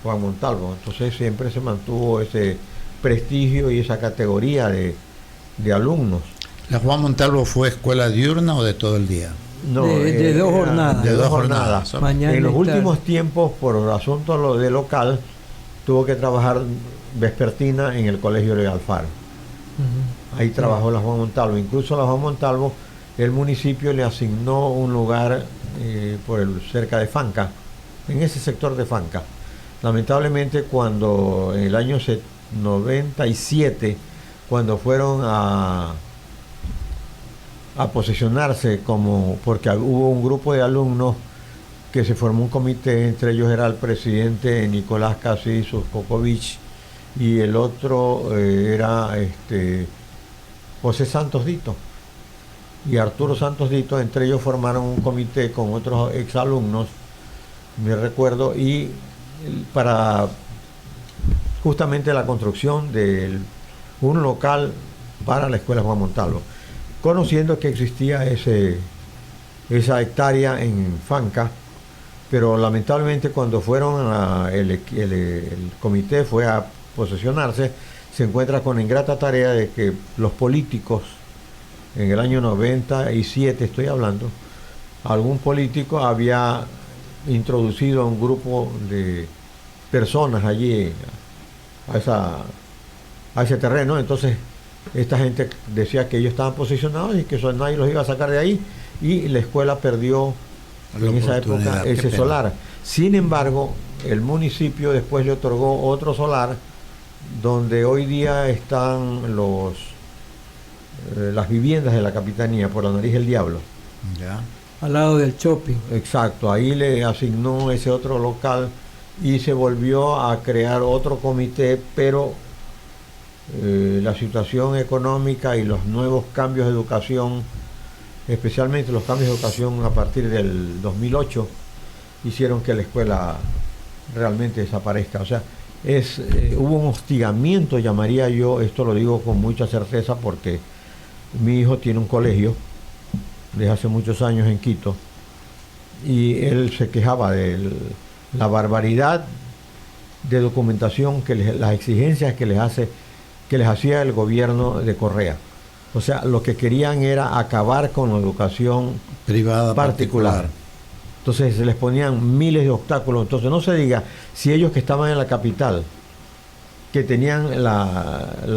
Juan Montalvo. Entonces siempre se mantuvo ese prestigio y esa categoría de alumnos. ¿La Juan Montalvo fue escuela diurna o de todo el día? No, de dos jornadas. De dos jornadas. Mañana en los y tarde. últimos tiempos, por asuntos de local, tuvo que trabajar vespertina en el Colegio de Alfaro. Ahí trabajó la Juan Montalvo. Incluso la Juan Montalvo, el municipio le asignó un lugar cerca de Fanca, en ese sector de Fanca. Lamentablemente, cuando en el año 97, cuando fueron a posesionarse, porque hubo un grupo de alumnos que se formó un comité, entre ellos era el presidente Nicolás Cassis Kokovic y el otro era José Santos Dito y Arturo Santos Dito. Entre ellos formaron un comité con otros exalumnos, me recuerdo, y para justamente la construcción de un local para la escuela Juan Montalvo, conociendo que existía esa hectárea en Fanca, pero lamentablemente cuando fueron el comité fue a posesionarse, se encuentra con la ingrata tarea de que los políticos, en el año 97 estoy hablando, algún político había introducido a un grupo de personas allí a ese terreno. Entonces esta gente decía que ellos estaban posicionados y que nadie los iba a sacar de ahí, y la escuela perdió en esa época ese solar. Sin embargo, el municipio después le otorgó otro solar donde hoy día están las viviendas de la Capitanía, por la Nariz del Diablo. Ya. Al lado del shopping. Exacto, ahí le asignó ese otro local y se volvió a crear otro comité, pero la situación económica y los nuevos cambios de educación, especialmente los cambios de educación a partir del 2008, hicieron que la escuela realmente desaparezca. O sea, hubo un hostigamiento, llamaría yo, esto lo digo con mucha certeza porque mi hijo tiene un colegio desde hace muchos años en Quito, y él se quejaba de la barbaridad de documentación, las exigencias que les hacía el gobierno de Correa. O sea, lo que querían era acabar con la educación privada particular. Entonces se les ponían miles de obstáculos. Entonces no se diga, si ellos que estaban en la capital, que tenían el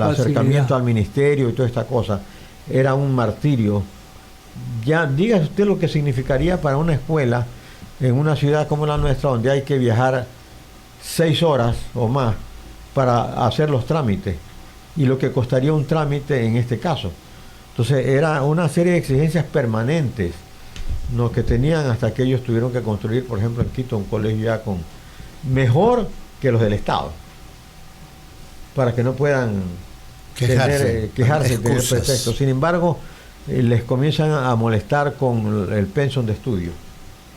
acercamiento al ministerio y toda esta cosa, era un martirio. Ya diga usted lo que significaría para una escuela en una ciudad como la nuestra, donde hay que viajar 6 horas o más para hacer los trámites, y lo que costaría un trámite en este caso. Entonces era una serie de exigencias permanentes, ¿no?, que tenían, hasta que ellos tuvieron que construir, por ejemplo, en Quito, un colegio ya mejor que los del Estado, para que no puedan quejarse, tener pretextos. Sin embargo, les comienzan a molestar con el pensum de estudio.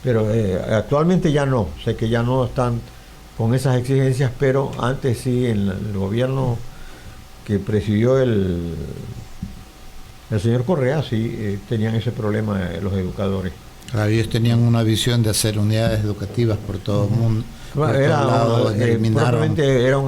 Pero actualmente ya no, sé que ya no están con esas exigencias, pero antes sí, en el gobierno que presidió el señor Correa, sí tenían ese problema los educadores. Claro, ellos tenían una visión de hacer unidades educativas por todo el mundo. Eliminaron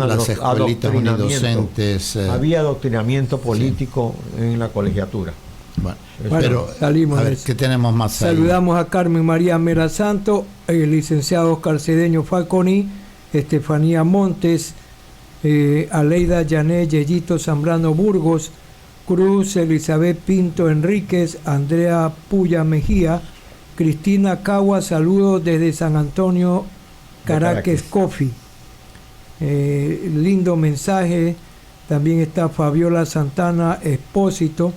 las escuelitas unidocentes. Había adoctrinamiento político en la colegiatura. Bueno, pero salimos a ver, de eso. ¿qué tenemos más ahí? Saludamos a Carmen María Mera Santo, el licenciado Oscar Cedeño Falconi, Estefanía Montes, Aleida Yané Yeyito Zambrano Burgos, Cruz Elizabeth Pinto Enríquez, Andrea Puya Mejía, Cristina Cagua, saludos desde San Antonio, Caracas Coffee. Lindo mensaje. También está Fabiola Santana Expósito.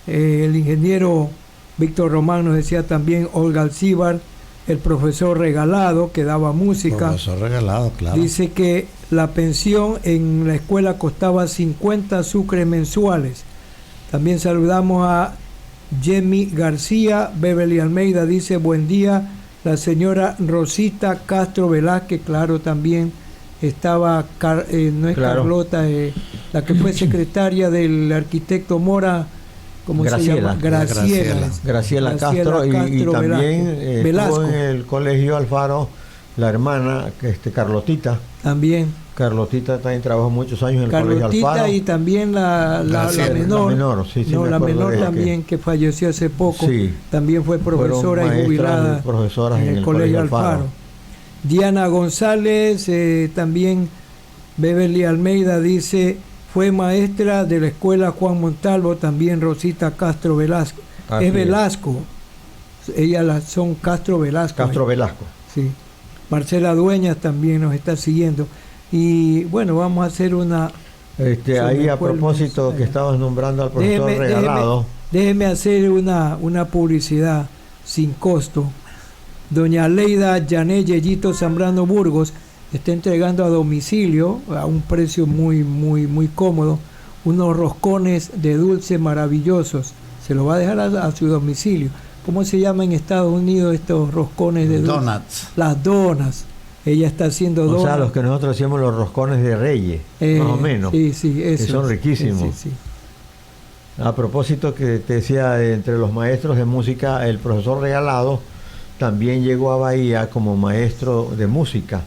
El ingeniero Víctor Román nos decía también Olga Alcíbar, el profesor Regalado, que daba música. Profesor Regalado, claro. Dice que la pensión en la escuela costaba 50 sucres mensuales. También saludamos a Jemmy García. Beverly Almeida dice buen día. La señora Rosita Castro Velázquez, claro, también estaba, no es claro. Carlota, la que fue secretaria del arquitecto Mora, ¿cómo Graciela, se llama? Graciela Castro, y también estuvo en el colegio Alfaro la hermana Carlotita. También. Carlotita también trabajó muchos años en el colegio Alfaro. Y también la menor, sí, la menor también que falleció hace poco, sí, también fue profesora y jubilada en el colegio Alfaro. Diana González, también Beverly Almeida dice fue maestra de la escuela Juan Montalvo, también Rosita Castro Velasco. Es Velasco, ellas son Castro Velasco. Castro Velasco. Sí. Marcela Dueñas también nos está siguiendo. Y bueno, vamos a hacer una... ahí a propósito que estabas nombrando al profesor Regalado. Déjeme hacer una publicidad sin costo. Doña Leida Yané Yeyito Zambrano Burgos está entregando a domicilio a un precio muy cómodo unos roscones de dulce maravillosos. Se lo va a dejar a su domicilio. ¿Cómo se llama en Estados Unidos estos roscones de dulce? Donuts. Las donas. Ella está haciendo donas. O sea, los que nosotros hacíamos los roscones de Reyes, más o menos. Sí, eso. Que son riquísimos. Sí. A propósito que te decía, entre los maestros de música, el profesor Regalado también llegó a Bahía como maestro de música,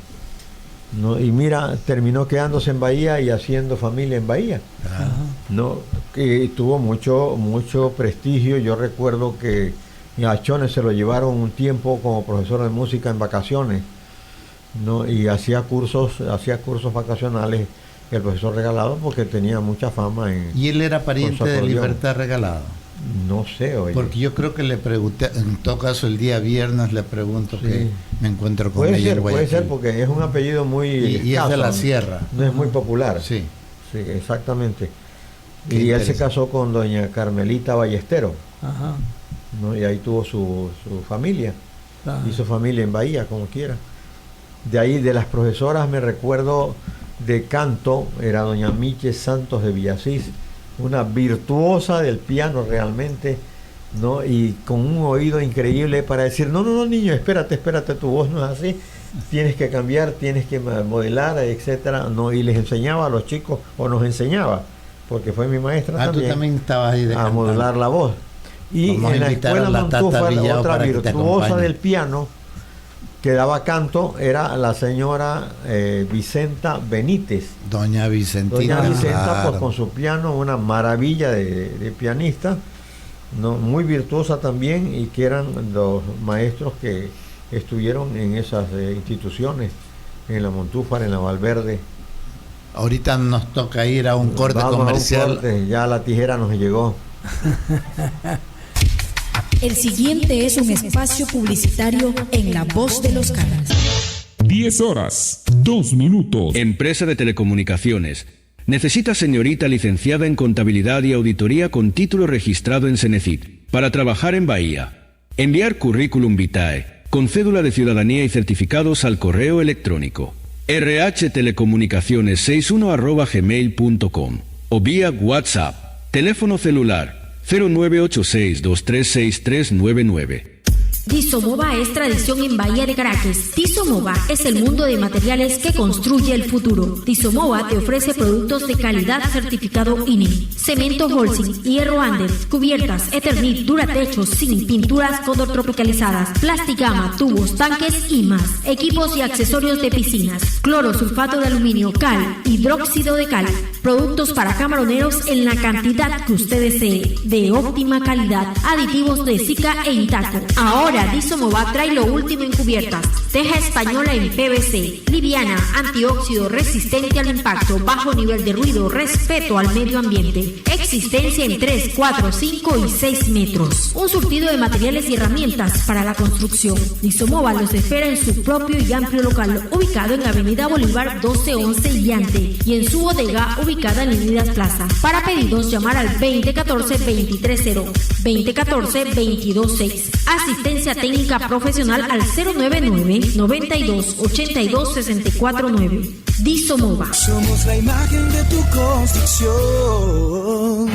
¿no? Y mira, terminó quedándose en Bahía y haciendo familia en Bahía. Ajá. ¿No? Que tuvo mucho prestigio. Yo recuerdo que a Chones se lo llevaron un tiempo como profesor de música en vacaciones, ¿no? Y hacía cursos vacacionales el profesor Regalado porque tenía mucha fama ¿Y él era pariente de Libertad Regalado? No sé, oye. Porque yo creo que le pregunté, en todo caso el día viernes le pregunto, sí, que me encuentro con ella en Guayaquil. Puede ser porque es un apellido muy y es de la sierra. No es muy popular. Sí, exactamente. Qué y él se casó con doña Carmelita Ballestero. Ajá. ¿No? Y ahí tuvo su familia. Ajá. Hizo familia en Bahía, como quiera. De ahí, de las profesoras, me recuerdo de canto, era doña Miche Santos de Villasís, una virtuosa del piano realmente, ¿no? Y con un oído increíble para decir, no, niño, espérate, tu voz no es así, tienes que cambiar, tienes que modelar, etcétera, ¿no? Y les enseñaba a los chicos, o nos enseñaba, porque fue mi maestra también. Tú también estabas ahí a modular la voz. Y en la escuela Montúfar, otra virtuosa del piano que daba canto era la señora Vicenta Benítez. Doña Vicentina. Doña Vicenta, claro, pues con su piano, una maravilla de pianista, ¿no? Muy virtuosa también, y que eran los maestros que estuvieron en esas instituciones, en la Montúfar, en la Valverde. Ahorita nos toca ir a un corte comercial. A un corte, ya la tijera nos llegó. El siguiente es un espacio publicitario en La Voz de los Canas. 10 horas, 2 minutos. Empresa de telecomunicaciones. Necesita señorita licenciada en contabilidad y auditoría con título registrado en Cenecit para trabajar en Bahía. Enviar currículum vitae con cédula de ciudadanía y certificados al correo electrónico rhtelecomunicaciones61@gmail.com o vía WhatsApp. Teléfono celular 0986-236399. Disomova es tradición en Bahía de Caracas. Disomova es el mundo de materiales que construye el futuro. Disomova te ofrece productos de calidad certificado INE, cemento Holcim, hierro Andes, cubiertas, Eternit, Duratechos, zinc, pinturas color tropicalizadas, plasticama, tubos, tanques y más. Equipos y accesorios de piscinas, cloro, sulfato de aluminio, cal, hidróxido de cal. Productos para camaroneros en la cantidad que usted desee, de óptima calidad, aditivos de Zika e Intaco. Ahora Disomova trae lo último en cubiertas, teja española en PVC, liviana, antióxido, resistente al impacto, bajo nivel de ruido, respeto al medio ambiente, existencia en 3, 4, 5 y 6 metros. Un surtido de materiales y herramientas para la construcción. Disomova los espera en su propio y amplio local, ubicado en Avenida Bolívar 1211 Llante, y en su bodega ubicada en Unidas Plaza. Para pedidos, llamar al 2014-230, 2014-226. Asistencia técnica profesional al 099-92-82-649. Disomova. Somos la imagen de tu construcción.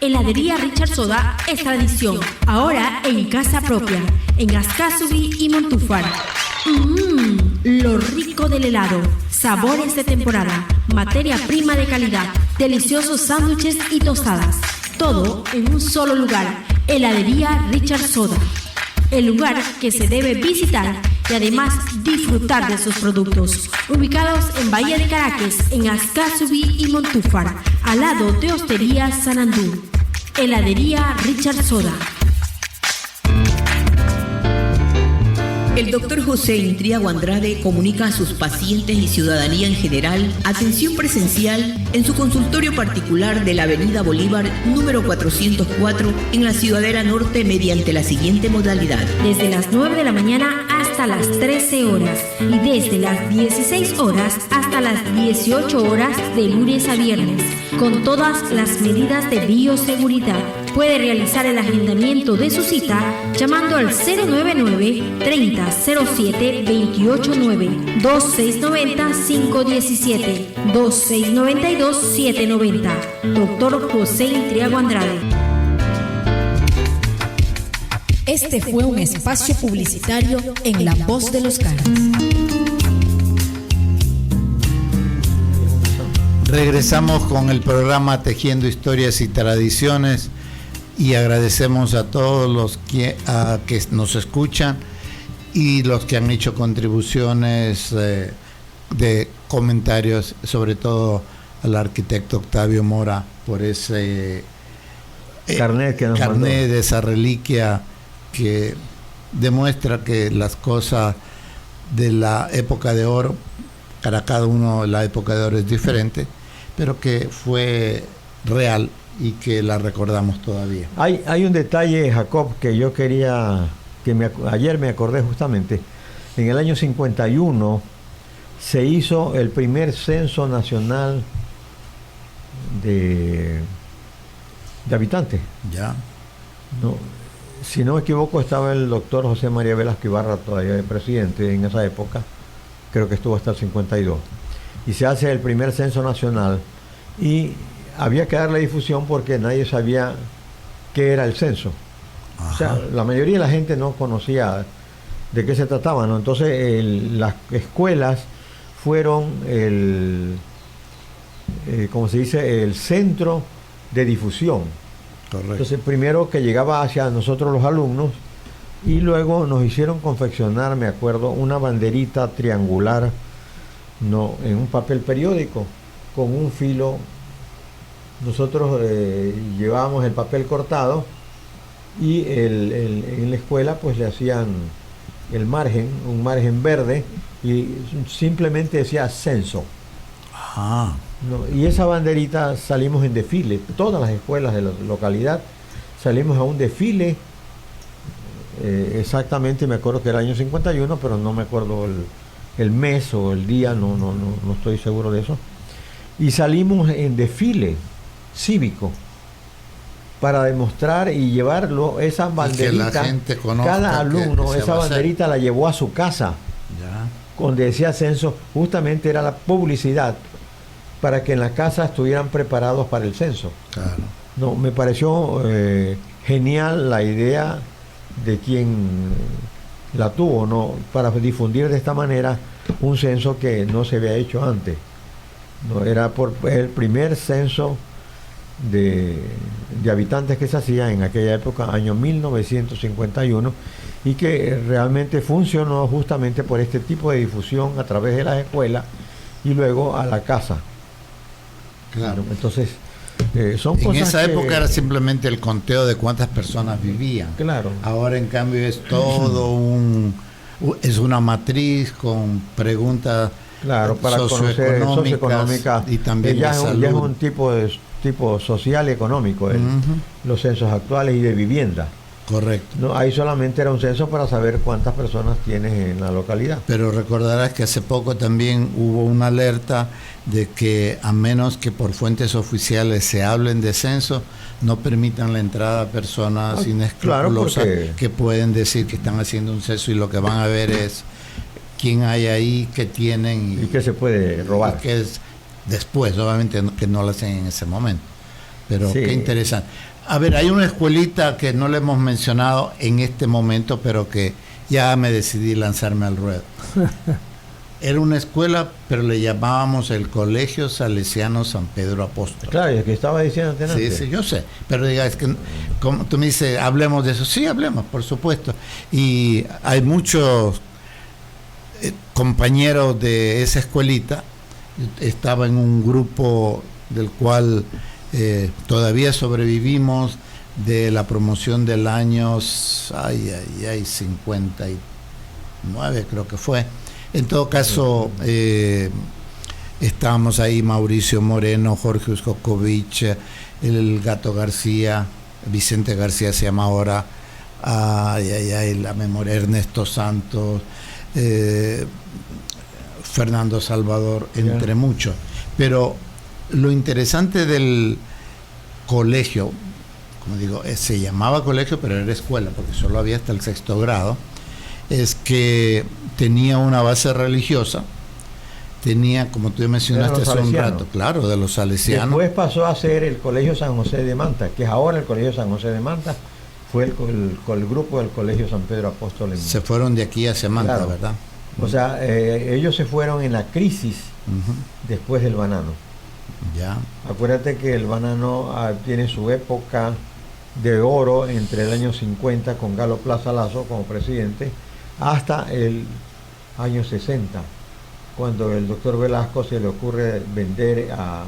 Heladería Richard Soda es tradición, ahora en casa propia, en Ascasubi y Montúfar. Lo rico del helado, sabores de temporada, materia prima de calidad, deliciosos sándwiches y tostadas. Todo en un solo lugar. Heladería Richard Soda. El lugar que se debe visitar y además disfrutar de sus productos. Ubicados en Bahía de Caracas, en Ascasubi y Montúfar, al lado de Hostería Sanandú. Heladería Richard Soda. El doctor José Intriago Andrade comunica a sus pacientes y ciudadanía en general atención presencial en su consultorio particular de la Avenida Bolívar número 404 en la Ciudadela Norte mediante la siguiente modalidad. Desde las 9 de la mañana hasta las 13 horas y desde las 16 horas hasta las 18 horas de lunes a viernes, con todas las medidas de bioseguridad. Puede realizar el agendamiento de su cita llamando al 099-3007-289, 2690-517, 2692-790. Doctor José Intriago Andrade. Este fue un espacio publicitario en La Voz de los Caras. Regresamos con el programa Tejiendo Historias y Tradiciones y agradecemos a todos los que nos escuchan y los que han hecho contribuciones de comentarios, sobre todo al arquitecto Octavio Mora por ese carnet que nos mandó, de esa reliquia que demuestra que las cosas de la época de oro, para cada uno la época de oro es diferente, pero que fue real y que la recordamos todavía. Hay un detalle, Jacob, que yo quería, ayer me acordé justamente. En el año 51 se hizo el primer censo nacional de habitantes. Ya. No, si no me equivoco, estaba el doctor José María Velasco Ibarra todavía de presidente en esa época, creo que estuvo hasta el 52. Y se hace el primer censo nacional y había que darle difusión porque nadie sabía qué era el censo. Ajá. O sea, la mayoría de la gente no conocía de qué se trataba, ¿no? Entonces las escuelas fueron como se dice, el centro de difusión. Correcto. Entonces primero que llegaba hacia nosotros los alumnos y luego nos hicieron confeccionar, me acuerdo, una banderita triangular, no, en un papel periódico con un filo. Nosotros llevábamos el papel cortado y en la escuela pues le hacían el margen, un margen verde, y simplemente decía censo. Ajá. No, y esa banderita salimos en desfile, todas las escuelas de la localidad salimos a un desfile, exactamente me acuerdo que era el año 51, pero no me acuerdo el mes o el día, no estoy seguro de eso. Y salimos en desfile cívico para demostrar y llevarlo, esa banderita, que la gente conozca, cada alumno esa banderita la llevó a su casa, ya, donde decía censo, justamente era la publicidad para que en la casa estuvieran preparados para el censo. Claro. No, me pareció genial la idea de quién la tuvo, ¿no? Para difundir de esta manera un censo que no se había hecho antes. No era el primer censo de habitantes que se hacía en aquella época, año 1951, y que realmente funcionó justamente por este tipo de difusión a través de las escuelas y luego a la casa. Claro. Entonces, son cosas en esa que... época era simplemente el conteo de cuántas personas vivían. Claro. Ahora en cambio es todo es una matriz con preguntas, claro, para conocer socioeconómica, y también ya de salud. Ya es un tipo social y económico, los censos actuales y de vivienda. Correcto. No, ahí solamente era un censo para saber cuántas personas tienes en la localidad. Pero recordarás que hace poco también hubo una alerta de que a menos que por fuentes oficiales se hablen de censo, no permitan la entrada a personas inescrupulosas, claro, que pueden decir que están haciendo un censo y lo que van a ver es quién hay ahí, qué tienen y qué se puede robar. Que es después, obviamente que no lo hacen en ese momento. Pero Sí. qué interesante. A ver, hay una escuelita que no le hemos mencionado en este momento, pero que ya me decidí lanzarme al ruedo. Era una escuela, pero le llamábamos el Colegio Salesiano San Pedro Apóstol. Claro, y es que estaba diciendo Sí, sí, yo sé. Pero diga, es que como tú me dices, hablemos de eso. Sí, hablemos, por supuesto. Y hay muchos compañeros de esa escuelita. Estaba en un grupo del cual todavía sobrevivimos, de la promoción del año 59, creo que fue. En todo caso, estábamos ahí Mauricio Moreno, Jorge Uskokovich, el Gato García, Vicente García se llama ahora, la memoria, Ernesto Santos, Fernando Salvador, entre muchos. Pero lo interesante del colegio, como digo, se llamaba colegio, pero era escuela, porque solo había hasta el 6º grado, es que tenía una base religiosa, tenía, como tú mencionaste hace un rato, claro, de los salesianos. Después pasó a ser el Colegio San José de Manta, que es ahora el Colegio San José de Manta, fue el grupo del Colegio San Pedro Apóstol. Se fueron de aquí hacia Manta, claro. ¿Verdad? O sea, ellos se fueron en la crisis después del banano. Ya. Acuérdate que el banano tiene su época de oro entre el año 50 con Galo Plaza Lazo como presidente hasta el año 60, cuando el doctor Velasco se le ocurre vender a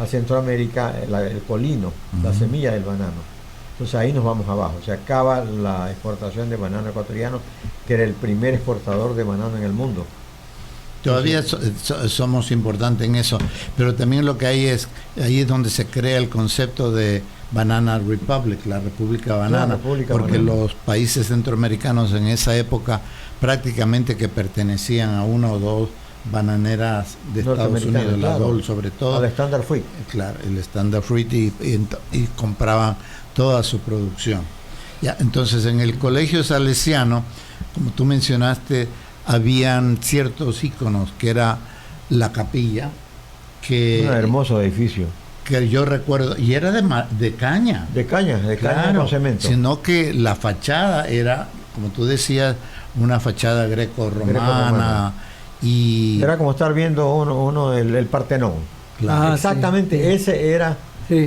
Centroamérica el colino, la semilla del banano. Entonces ahí nos vamos abajo, se acaba la exportación de banano ecuatoriano, que era el primer exportador de banano en el mundo. Todavía somos importantes en eso, pero también lo que hay ahí es donde se crea el concepto de Banana Republic, la República Banana, porque los países centroamericanos en esa época prácticamente que pertenecían a una o dos bananeras de Estados Unidos, la Dole sobre todo, al Standard Fruit. Claro, el Standard Fruit y compraban toda su producción. Ya, entonces en el colegio salesiano, como tú mencionaste, habían ciertos íconos, que era la capilla, que un hermoso edificio que yo recuerdo, y era de caña claro, con cemento, sino que la fachada era, como tú decías, una fachada greco-romana, y era como estar viendo el Partenón. Claro. Exactamente, sí. Ese era,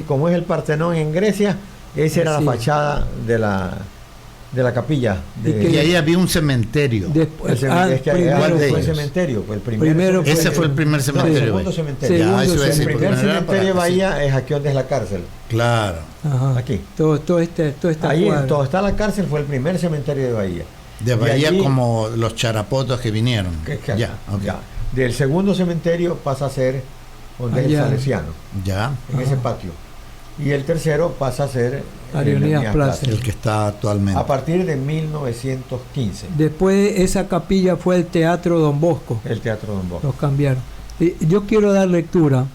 como es el Partenón en Grecia, esa era la fachada de la capilla. Y ahí había un cementerio. Después, fue el cementerio. Ese fue el primer cementerio. El segundo cementerio. El primer cementerio de Bahía es aquí donde es la cárcel. Claro. Ajá. Aquí. Todo está ahí, todo está la cárcel, fue el primer cementerio de Bahía. De Bahía, allí, como los charapotos que vinieron. Ya. Del segundo cementerio pasa a ser donde es el salesiano. Ya. En ese patio. Y el tercero pasa a ser Aerolíneas Plaza, el que está actualmente. A partir de 1915. Después esa capilla fue el Teatro Don Bosco. El Teatro Don Bosco. Los cambiaron. Yo quiero dar lectura,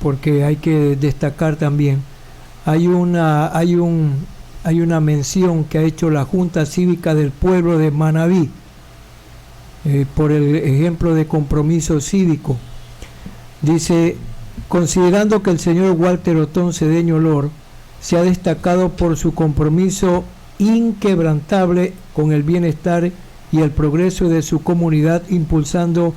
porque hay que destacar también. Hay una mención que ha hecho la Junta Cívica del Pueblo de Manabí, por el ejemplo de compromiso cívico. Dice: considerando que el señor Walter Otón Cedeño Lor se ha destacado por su compromiso inquebrantable con el bienestar y el progreso de su comunidad, impulsando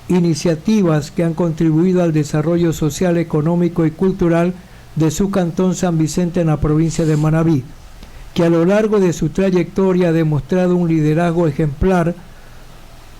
iniciativas que han contribuido al desarrollo social, económico y cultural de su cantón San Vicente en la provincia de Manabí, que a lo largo de su trayectoria ha demostrado un liderazgo ejemplar,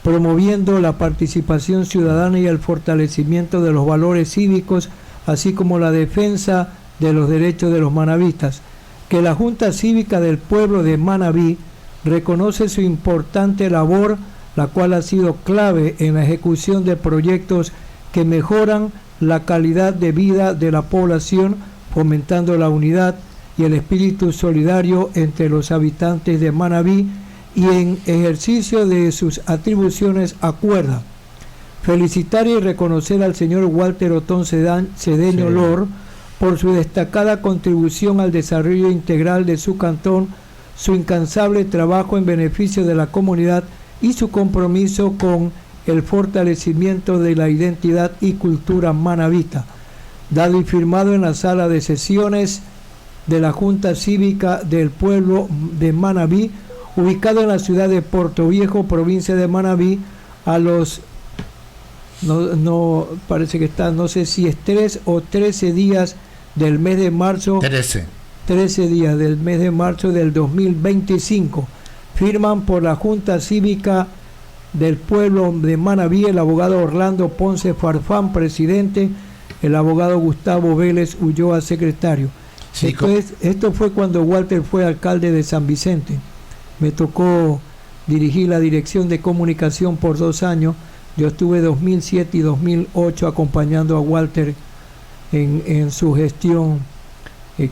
promoviendo la participación ciudadana y el fortalecimiento de los valores cívicos, así como la defensa de los derechos de los manavistas, que la Junta Cívica del Pueblo de Manabí reconoce su importante labor, la cual ha sido clave en la ejecución de proyectos que mejoran la calidad de vida de la población, fomentando la unidad y el espíritu solidario entre los habitantes de Manabí, y en ejercicio de sus atribuciones acuerda felicitar y reconocer al señor Walter Otón Cedeño Lor por su destacada contribución al desarrollo integral de su cantón, su incansable trabajo en beneficio de la comunidad y su compromiso con el fortalecimiento de la identidad y cultura manabita, dado y firmado en la sala de sesiones de la Junta Cívica del Pueblo de Manabí, ubicado en la ciudad de Puerto Viejo, provincia de Manabí, a los, no parece que está, no sé si es 3 o 13 días del mes de marzo. 13 días del mes de marzo del 2025. Firman por la Junta Cívica del Pueblo de Manabí el abogado Orlando Ponce Farfán, presidente, el abogado Gustavo Vélez Ulloa, secretario. Sí, esto fue cuando Walter fue alcalde de San Vicente. Me tocó dirigir la dirección de comunicación por 2 años. Yo estuve 2007 y 2008 acompañando a Walter en su gestión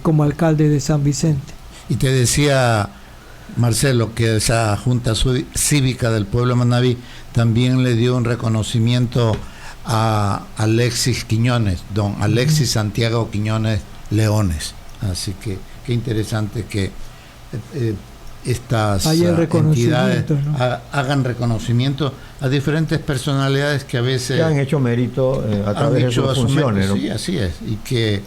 como alcalde de San Vicente. Y te decía, Marcelo, que esa Junta Cívica del Pueblo de Manabí también le dio un reconocimiento a Alexis Quiñones, don Alexis Santiago Quiñones Leones. Así que qué interesante que estas entidades, ¿no?, hagan reconocimiento a diferentes personalidades que a veces que han hecho mérito a través de sus funciones, ¿no? Sí, así es, y que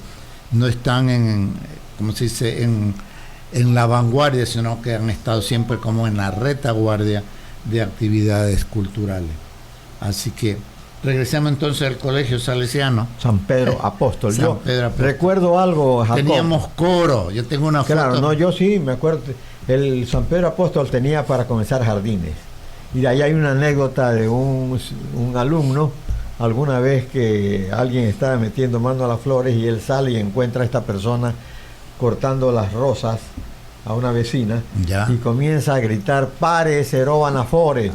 no están como se dice, en la vanguardia, sino que han estado siempre como en la retaguardia de actividades culturales. Así que regresemos entonces al Colegio Salesiano San Pedro Apóstol. San Pedro Apóstol. Recuerdo algo, Jacob. Teníamos coro, yo tengo una foto. Claro, no, yo sí me acuerdo. El San Pedro Apóstol tenía para comenzar jardines. Y de ahí hay una anécdota de un alumno, alguna vez que alguien estaba metiendo mano a las flores y él sale y encuentra a esta persona cortando las rosas a una vecina, y comienza a gritar: "Pare, seroban afores",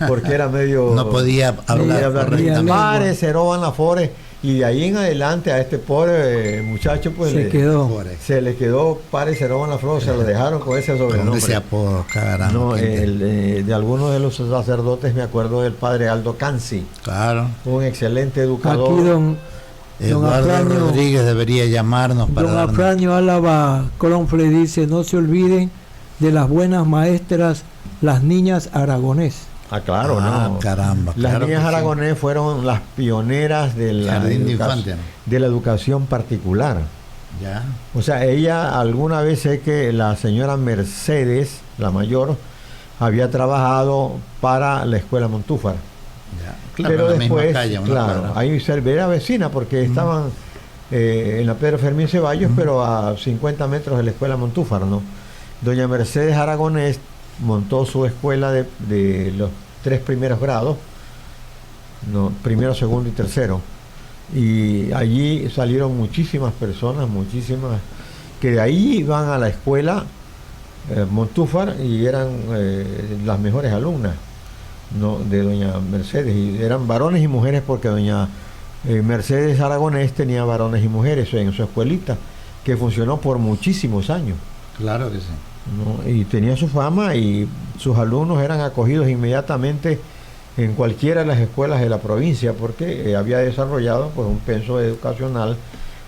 porque era medio... No podía hablar correctamente. "Pare, seroban afores", y de ahí en adelante a este pobre muchacho pues se le quedó "Pare, seroban afores", se lo dejaron con ese sobrenombre. Ese apodo, caramba. No, de algunos de los sacerdotes me acuerdo del padre Aldo Cansi. Claro. Un excelente educador. Aquí don Eduardo Afranio Rodríguez debería llamarnos para don Afranio Álava Cronfle dice: "No se olviden de las buenas maestras, las niñas Aragonés". Claro, no. Caramba. Las claro niñas Aragonés fueron las pioneras de la educación particular. Ya. O sea, ella, alguna vez sé que la señora Mercedes, la mayor, había trabajado para la escuela Montúfar. Ya. Claro, pero en la después, misma calle, claro, ahí era vecina porque estaban en la Pedro Fermín Ceballos, pero a 50 metros de la escuela Montúfar, ¿no? Doña Mercedes Aragonés montó su escuela de los 3 primeros grados, ¿no? Primero, segundo y tercero. Y allí salieron muchísimas personas, que de ahí iban a la escuela Montúfar y eran las mejores alumnas, ¿no?, de doña Mercedes, y eran varones y mujeres porque doña Mercedes Aragonés tenía varones y mujeres en su escuelita que funcionó por muchísimos años. Claro que sí, ¿no? Y tenía su fama y sus alumnos eran acogidos inmediatamente en cualquiera de las escuelas de la provincia porque había desarrollado pues un penso educacional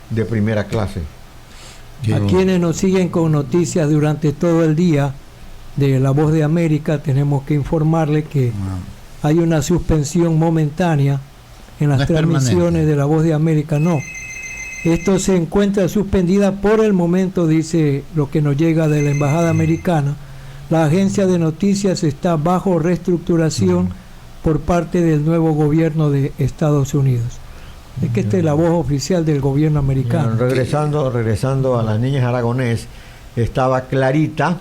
de primera clase. A quienes nos siguen con noticias durante todo el día de La Voz de América, tenemos que informarle que hay una suspensión momentánea en las transmisiones de La Voz de América. No, Esto se encuentra suspendida por el momento, dice lo que nos llega de la Embajada Americana. La agencia de noticias está bajo reestructuración por parte del nuevo gobierno de Estados Unidos. Es que esta es la voz oficial del gobierno americano. Regresando a las niñas aragonés, estaba Clarita,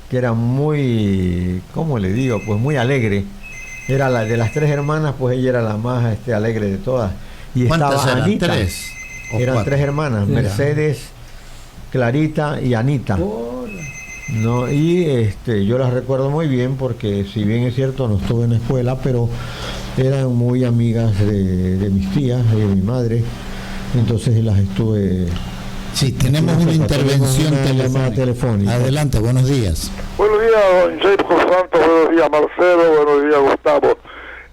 que era muy, ¿cómo le digo? Pues muy alegre. Era la de las tres hermanas, pues ella era la más alegre de todas. Y estaba eran? Anita. ¿Tres? Eran 4. 3 hermanas, Sí. Mercedes, Clarita y Anita. No, y yo las recuerdo muy bien porque si bien es cierto no estuve en la escuela, pero eran muy amigas de mis tías y de mi madre, entonces las estuve. Sí, tenemos una intervención telefónica. Adelante, buenos días. Buenos días, don Jacob Santos, buenos días, Marcelo, buenos días, Gustavo.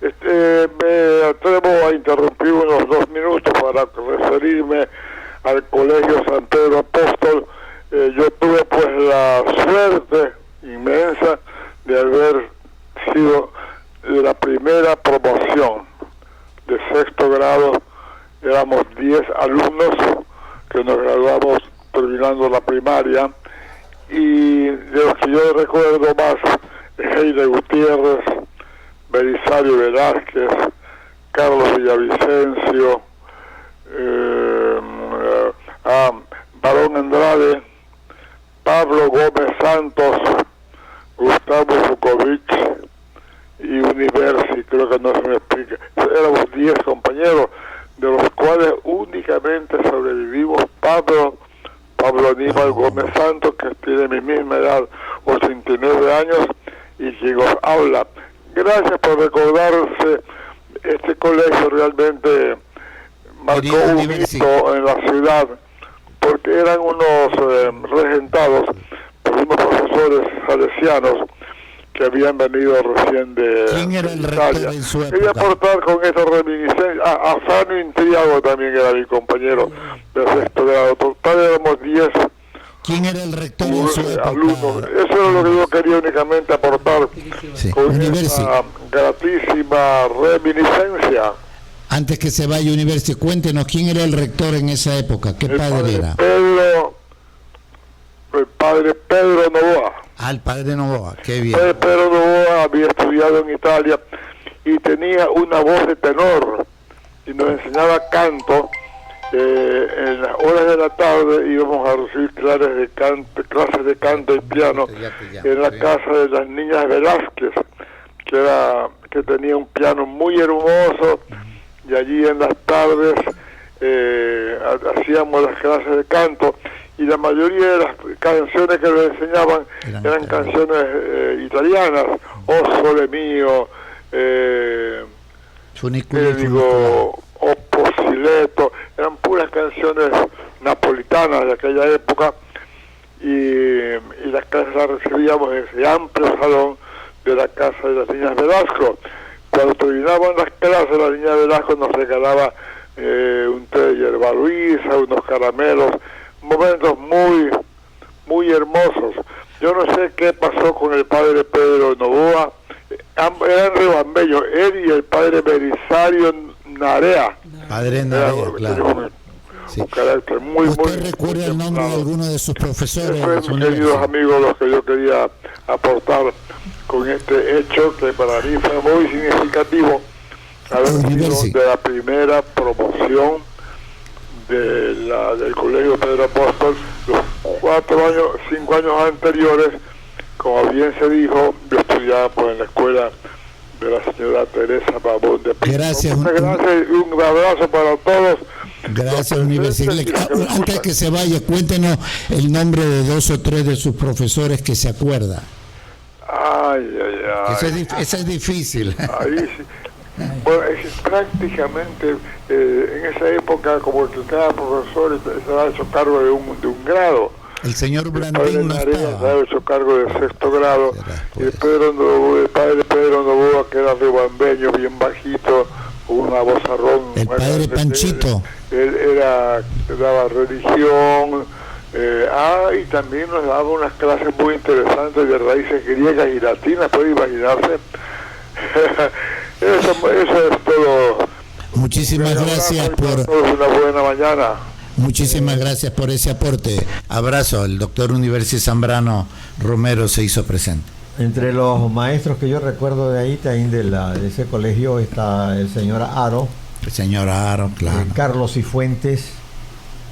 Me atrevo a interrumpir unos 2 minutos para referirme al Colegio San Pedro Apóstol. Yo tuve pues la suerte inmensa de haber sido de la primera promoción de 6º grado. Éramos 10 alumnos que nos graduamos terminando la primaria, y de los que yo recuerdo más es Heide Gutiérrez, Belisario Velázquez, Carlos Villavicencio, Barón Andrade, Pablo Gómez Santos, Gustavo Vukovic y Universi, creo que no se me explica. Éramos 10 compañeros, de los cuales únicamente sobrevivimos Pablo Aníbal Gómez Santos, que tiene mi misma edad, 89 años, y quien os habla. Gracias por recordarse. Este colegio realmente marcó un hito en la ciudad, porque eran unos regentados por unos profesores salesianos que habían venido recién de Italia. Quería aportar con esta reminiscencia a Fanny Intriago, también era mi compañero de 6º grado. Total éramos 10. ¿Quién era el rector en su época? Alumnos. Eso era lo que yo quería únicamente aportar con esta gratísima reminiscencia. Antes que se vaya Universi, cuéntenos quién era el rector en esa época, qué padre era. El padre Pedro Novoa. El padre Novoa, qué bien. El padre Pedro Novoa había estudiado en Italia y tenía una voz de tenor y nos enseñaba canto. En las horas de la tarde íbamos a recibir clases de canto y piano en la casa de las niñas Velázquez, que tenía un piano muy hermoso, y allí en las tardes hacíamos las clases de canto, y la mayoría de las canciones que nos enseñaban eran canciones italianas, O Sole Mio, Opposileto, eran puras canciones napolitanas de aquella época, y las clases las recibíamos en ese amplio salón de la casa de las niñas Velasco. Cuando terminaban las clases, la niña Velasco nos regalaba un té de hierba luisa, unos caramelos, momentos muy, muy hermosos. Yo no sé qué pasó con el padre Pedro Novoa, eran rebambeños, él y el padre Belisario Narea. Padre Narea, claro. Sí. Un carácter muy, ¿Usted recuerda el nombre de alguno de sus profesores? Eso es, queridos amigos, los que yo quería aportar con este hecho que para mí fue muy significativo, haber sido de la primera promoción del Colegio Pedro Apóstol. Los 5 años anteriores, como bien se dijo, yo estudiaba pues en la escuela de la señora Teresa Pavón de Pinto. Gracias. Gracias y un abrazo para todos. Gracias, Universidad. Antes que se vaya, cuéntenos el nombre de 2 o 3 de sus profesores que se acuerda. Ay. Esa es difícil. Ahí sí. Bueno, es prácticamente en esa época, como que cada profesor se había hecho cargo de un grado. El señor Blandín no estaba. Se había hecho cargo de 6º grado. Y el padre Pedro Novoa, que era rebambeño, bien bajito, con una vozarrón. El padre Panchito. Él daba religión. Y también nos daba unas clases muy interesantes de raíces griegas y latinas, puede imaginarse. Eso es todo. Muchísimas gracias por... Una buena mañana. Muchísimas gracias por ese aporte. Abrazo. El doctor Universi Zambrano Romero se hizo presente. Entre los maestros que yo recuerdo de ahí, también de ese colegio, está el señor Aro. El señor Aro, claro. Carlos Cifuentes,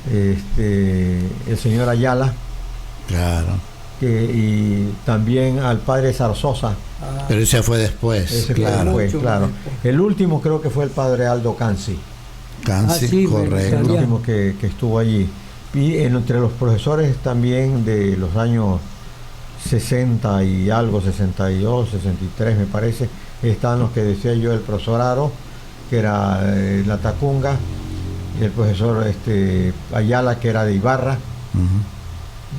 el señor Ayala. Claro. Y también al padre Zarzosa. Pero ese fue después. Ese claro. fue después, claro. El último creo que fue el padre Aldo Cansi. Cansi, sí, correcto. El último que estuvo allí. Y entre los profesores también de los años 60 y algo, 62, 63 me parece, están los que decía yo, el profesor Aro, que era la Tacunga, y el profesor Ayala, que era de Ibarra.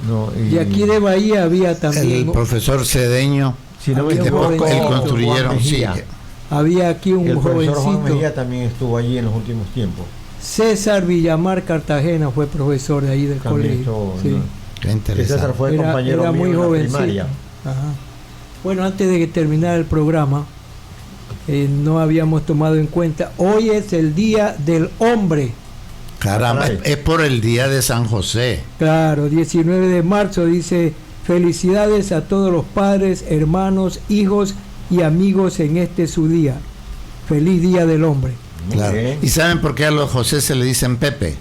No, y aquí de Bahía había también el profesor Cedeño, si no me después el construyeron, sí. Había aquí un el jovencito. Juan Mejía también estuvo allí en los últimos tiempos. César Villamar Cartagena fue profesor de ahí del también colegio. Estuvo, sí. ¿no? Qué interesante. César fue compañero era mío muy en la jovencito. primaria. Ajá. Bueno, antes de terminar el programa, no habíamos tomado en cuenta, hoy es el Día del Hombre. Caramba, es por el día de San José. Claro, 19 de marzo dice, felicidades a todos los padres, hermanos, hijos y amigos en este su día. Feliz Día del Hombre. Claro. ¿Y saben por qué a los José se le dicen Pepe?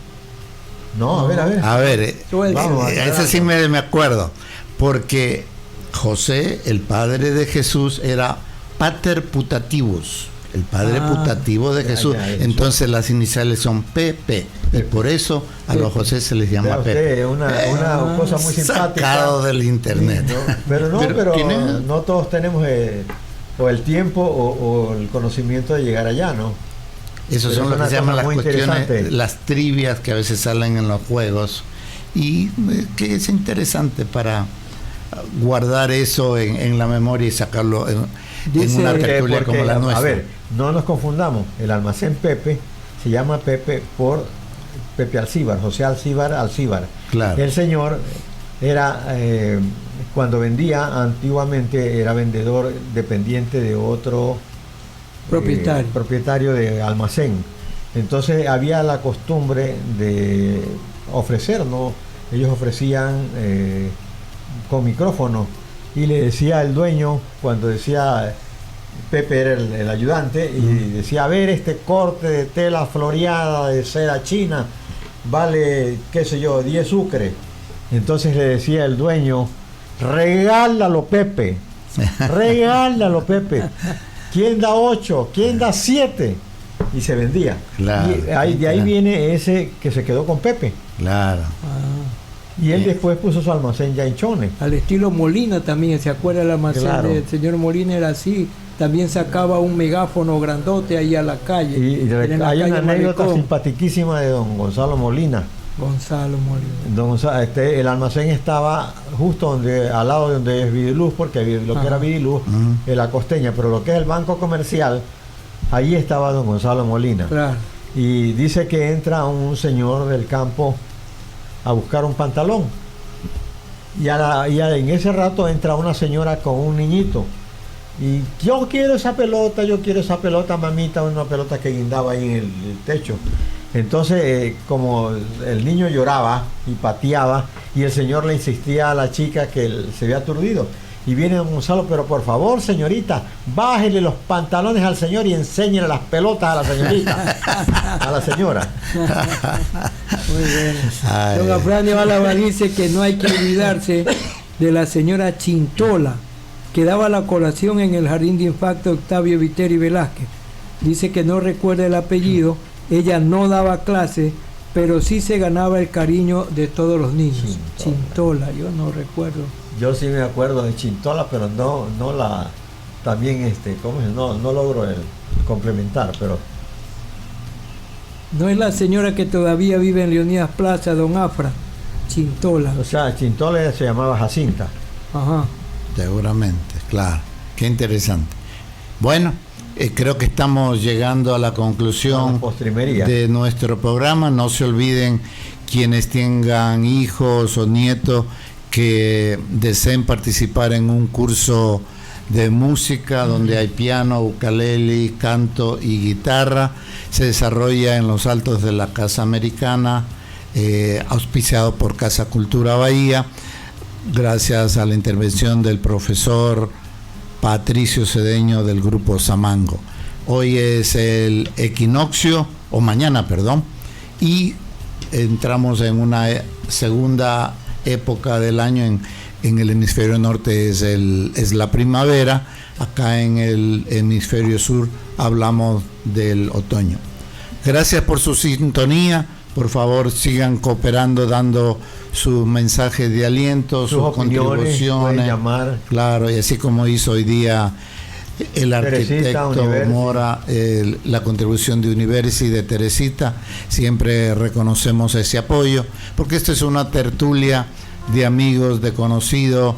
No, a ver. A ver, ese sí me acuerdo. Porque José, el padre de Jesús, era pater putativus, el padre putativo de Jesús. Entonces las iniciales son Pepe. Y por eso a los José se les llama Pepe. Una cosa muy simpática. Sacado del internet. Sí, ¿no? Pero no todos tenemos o el tiempo o el conocimiento de llegar allá, ¿no? Esos son lo que se llaman las cuestiones, las trivias que a veces salen en los juegos, y que es interesante para guardar eso en la memoria y sacarlo en una tertulia como la nuestra. A ver, no nos confundamos, el almacén Pepe se llama Pepe por Pepe Alcíbar, José Alcíbar. Claro. El señor era, cuando vendía antiguamente, era vendedor dependiente de otro propietario de almacén. Entonces había la costumbre de ofrecer, ¿no? Ellos ofrecían con micrófono, y le decía el dueño, cuando decía, Pepe era el ayudante, y decía, a ver, este corte de tela floreada de seda china vale, qué sé yo, 10 sucres. Entonces le decía el dueño, regálalo, Pepe, regálalo, Pepe. ¿Quién da 8? ¿Quién da 7? Y se vendía. Claro, y de ahí viene ese que se quedó con Pepe. Claro. Y él después puso su almacén ya en Chone. Al estilo Molina también, ¿se acuerda el almacén del señor Molina? Era así. También sacaba un megáfono grandote ahí a la calle. Y hay una anécdota simpaticísima de don Gonzalo Molina. El almacén estaba justo al lado de donde es Vidiluz, porque lo que era Vidiluz es la Costeña, pero lo que es el banco comercial, ahí estaba don Gonzalo Molina. Claro. Y dice que entra un señor del campo a buscar un pantalón, y en ese rato entra una señora con un niñito, y yo quiero esa pelota, mamita, una pelota que guindaba ahí en el techo. Entonces, como el niño lloraba y pateaba, y el señor le insistía a la chica que se había aturdido, y viene don Gonzalo, pero por favor, señorita, bájele los pantalones al señor y enséñele las pelotas a la señorita, a la señora. Muy bien. Don Afranio Álava dice que no hay que olvidarse de la señora Chintola, que daba la colación en el Jardín de Infantes Octavio Viteri Velázquez. Dice que no recuerda el apellido. Ella no daba clase, pero sí se ganaba el cariño de todos los niños. Chintola, yo no recuerdo. Yo sí me acuerdo de Chintola, pero no la, también ¿cómo es? No logro complementar, pero no es la señora que todavía vive en Leonidas Plaza, don Afra, Chintola. O sea, Chintola se llamaba Jacinta. Ajá. Seguramente, claro. Qué interesante. Bueno, creo que estamos llegando a la conclusión de nuestro programa. No se olviden, quienes tengan hijos o nietos que deseen participar en un curso de música donde hay piano, ukelele, canto y guitarra, se desarrolla en los altos de la Casa Americana auspiciado por Casa Cultura Bahía, gracias a la intervención del profesor Patricio Cedeño del Grupo Samango. Hoy es el equinoccio, o mañana, perdón, y entramos en una segunda época del año. En el hemisferio norte es la primavera, acá en el hemisferio sur hablamos del otoño. Gracias por su sintonía, por favor sigan cooperando, dando su mensaje de aliento, sus contribuciones, llamar. Claro, y así como hizo hoy día el arquitecto Mora, la contribución de Universi, de Teresita, siempre reconocemos ese apoyo, porque esta es una tertulia de amigos, de conocidos,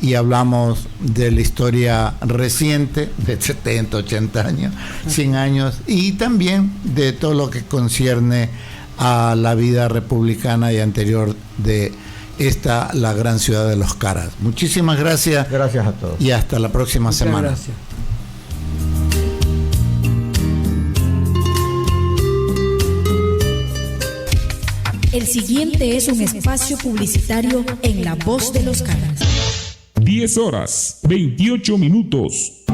y hablamos de la historia reciente, de 70, 80 años, 100 años, y también de todo lo que concierne a la vida republicana y anterior de la gran ciudad de Los Caras. Muchísimas gracias. Gracias a todos. Y hasta la próxima semana. Gracias. El siguiente es un espacio publicitario en La Voz de los Caras. 10 horas, 28 minutos.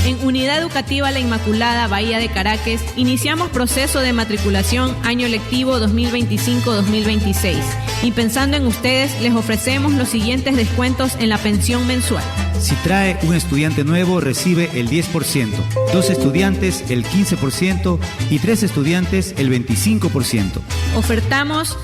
En Unidad Educativa La Inmaculada, Bahía de Caracas, iniciamos proceso de matriculación año lectivo 2025-2026. Y pensando en ustedes, les ofrecemos los siguientes descuentos en la pensión mensual. Si trae un estudiante nuevo, recibe el 10%, 2 estudiantes el 15% y 3 estudiantes el 25%. Ofertamos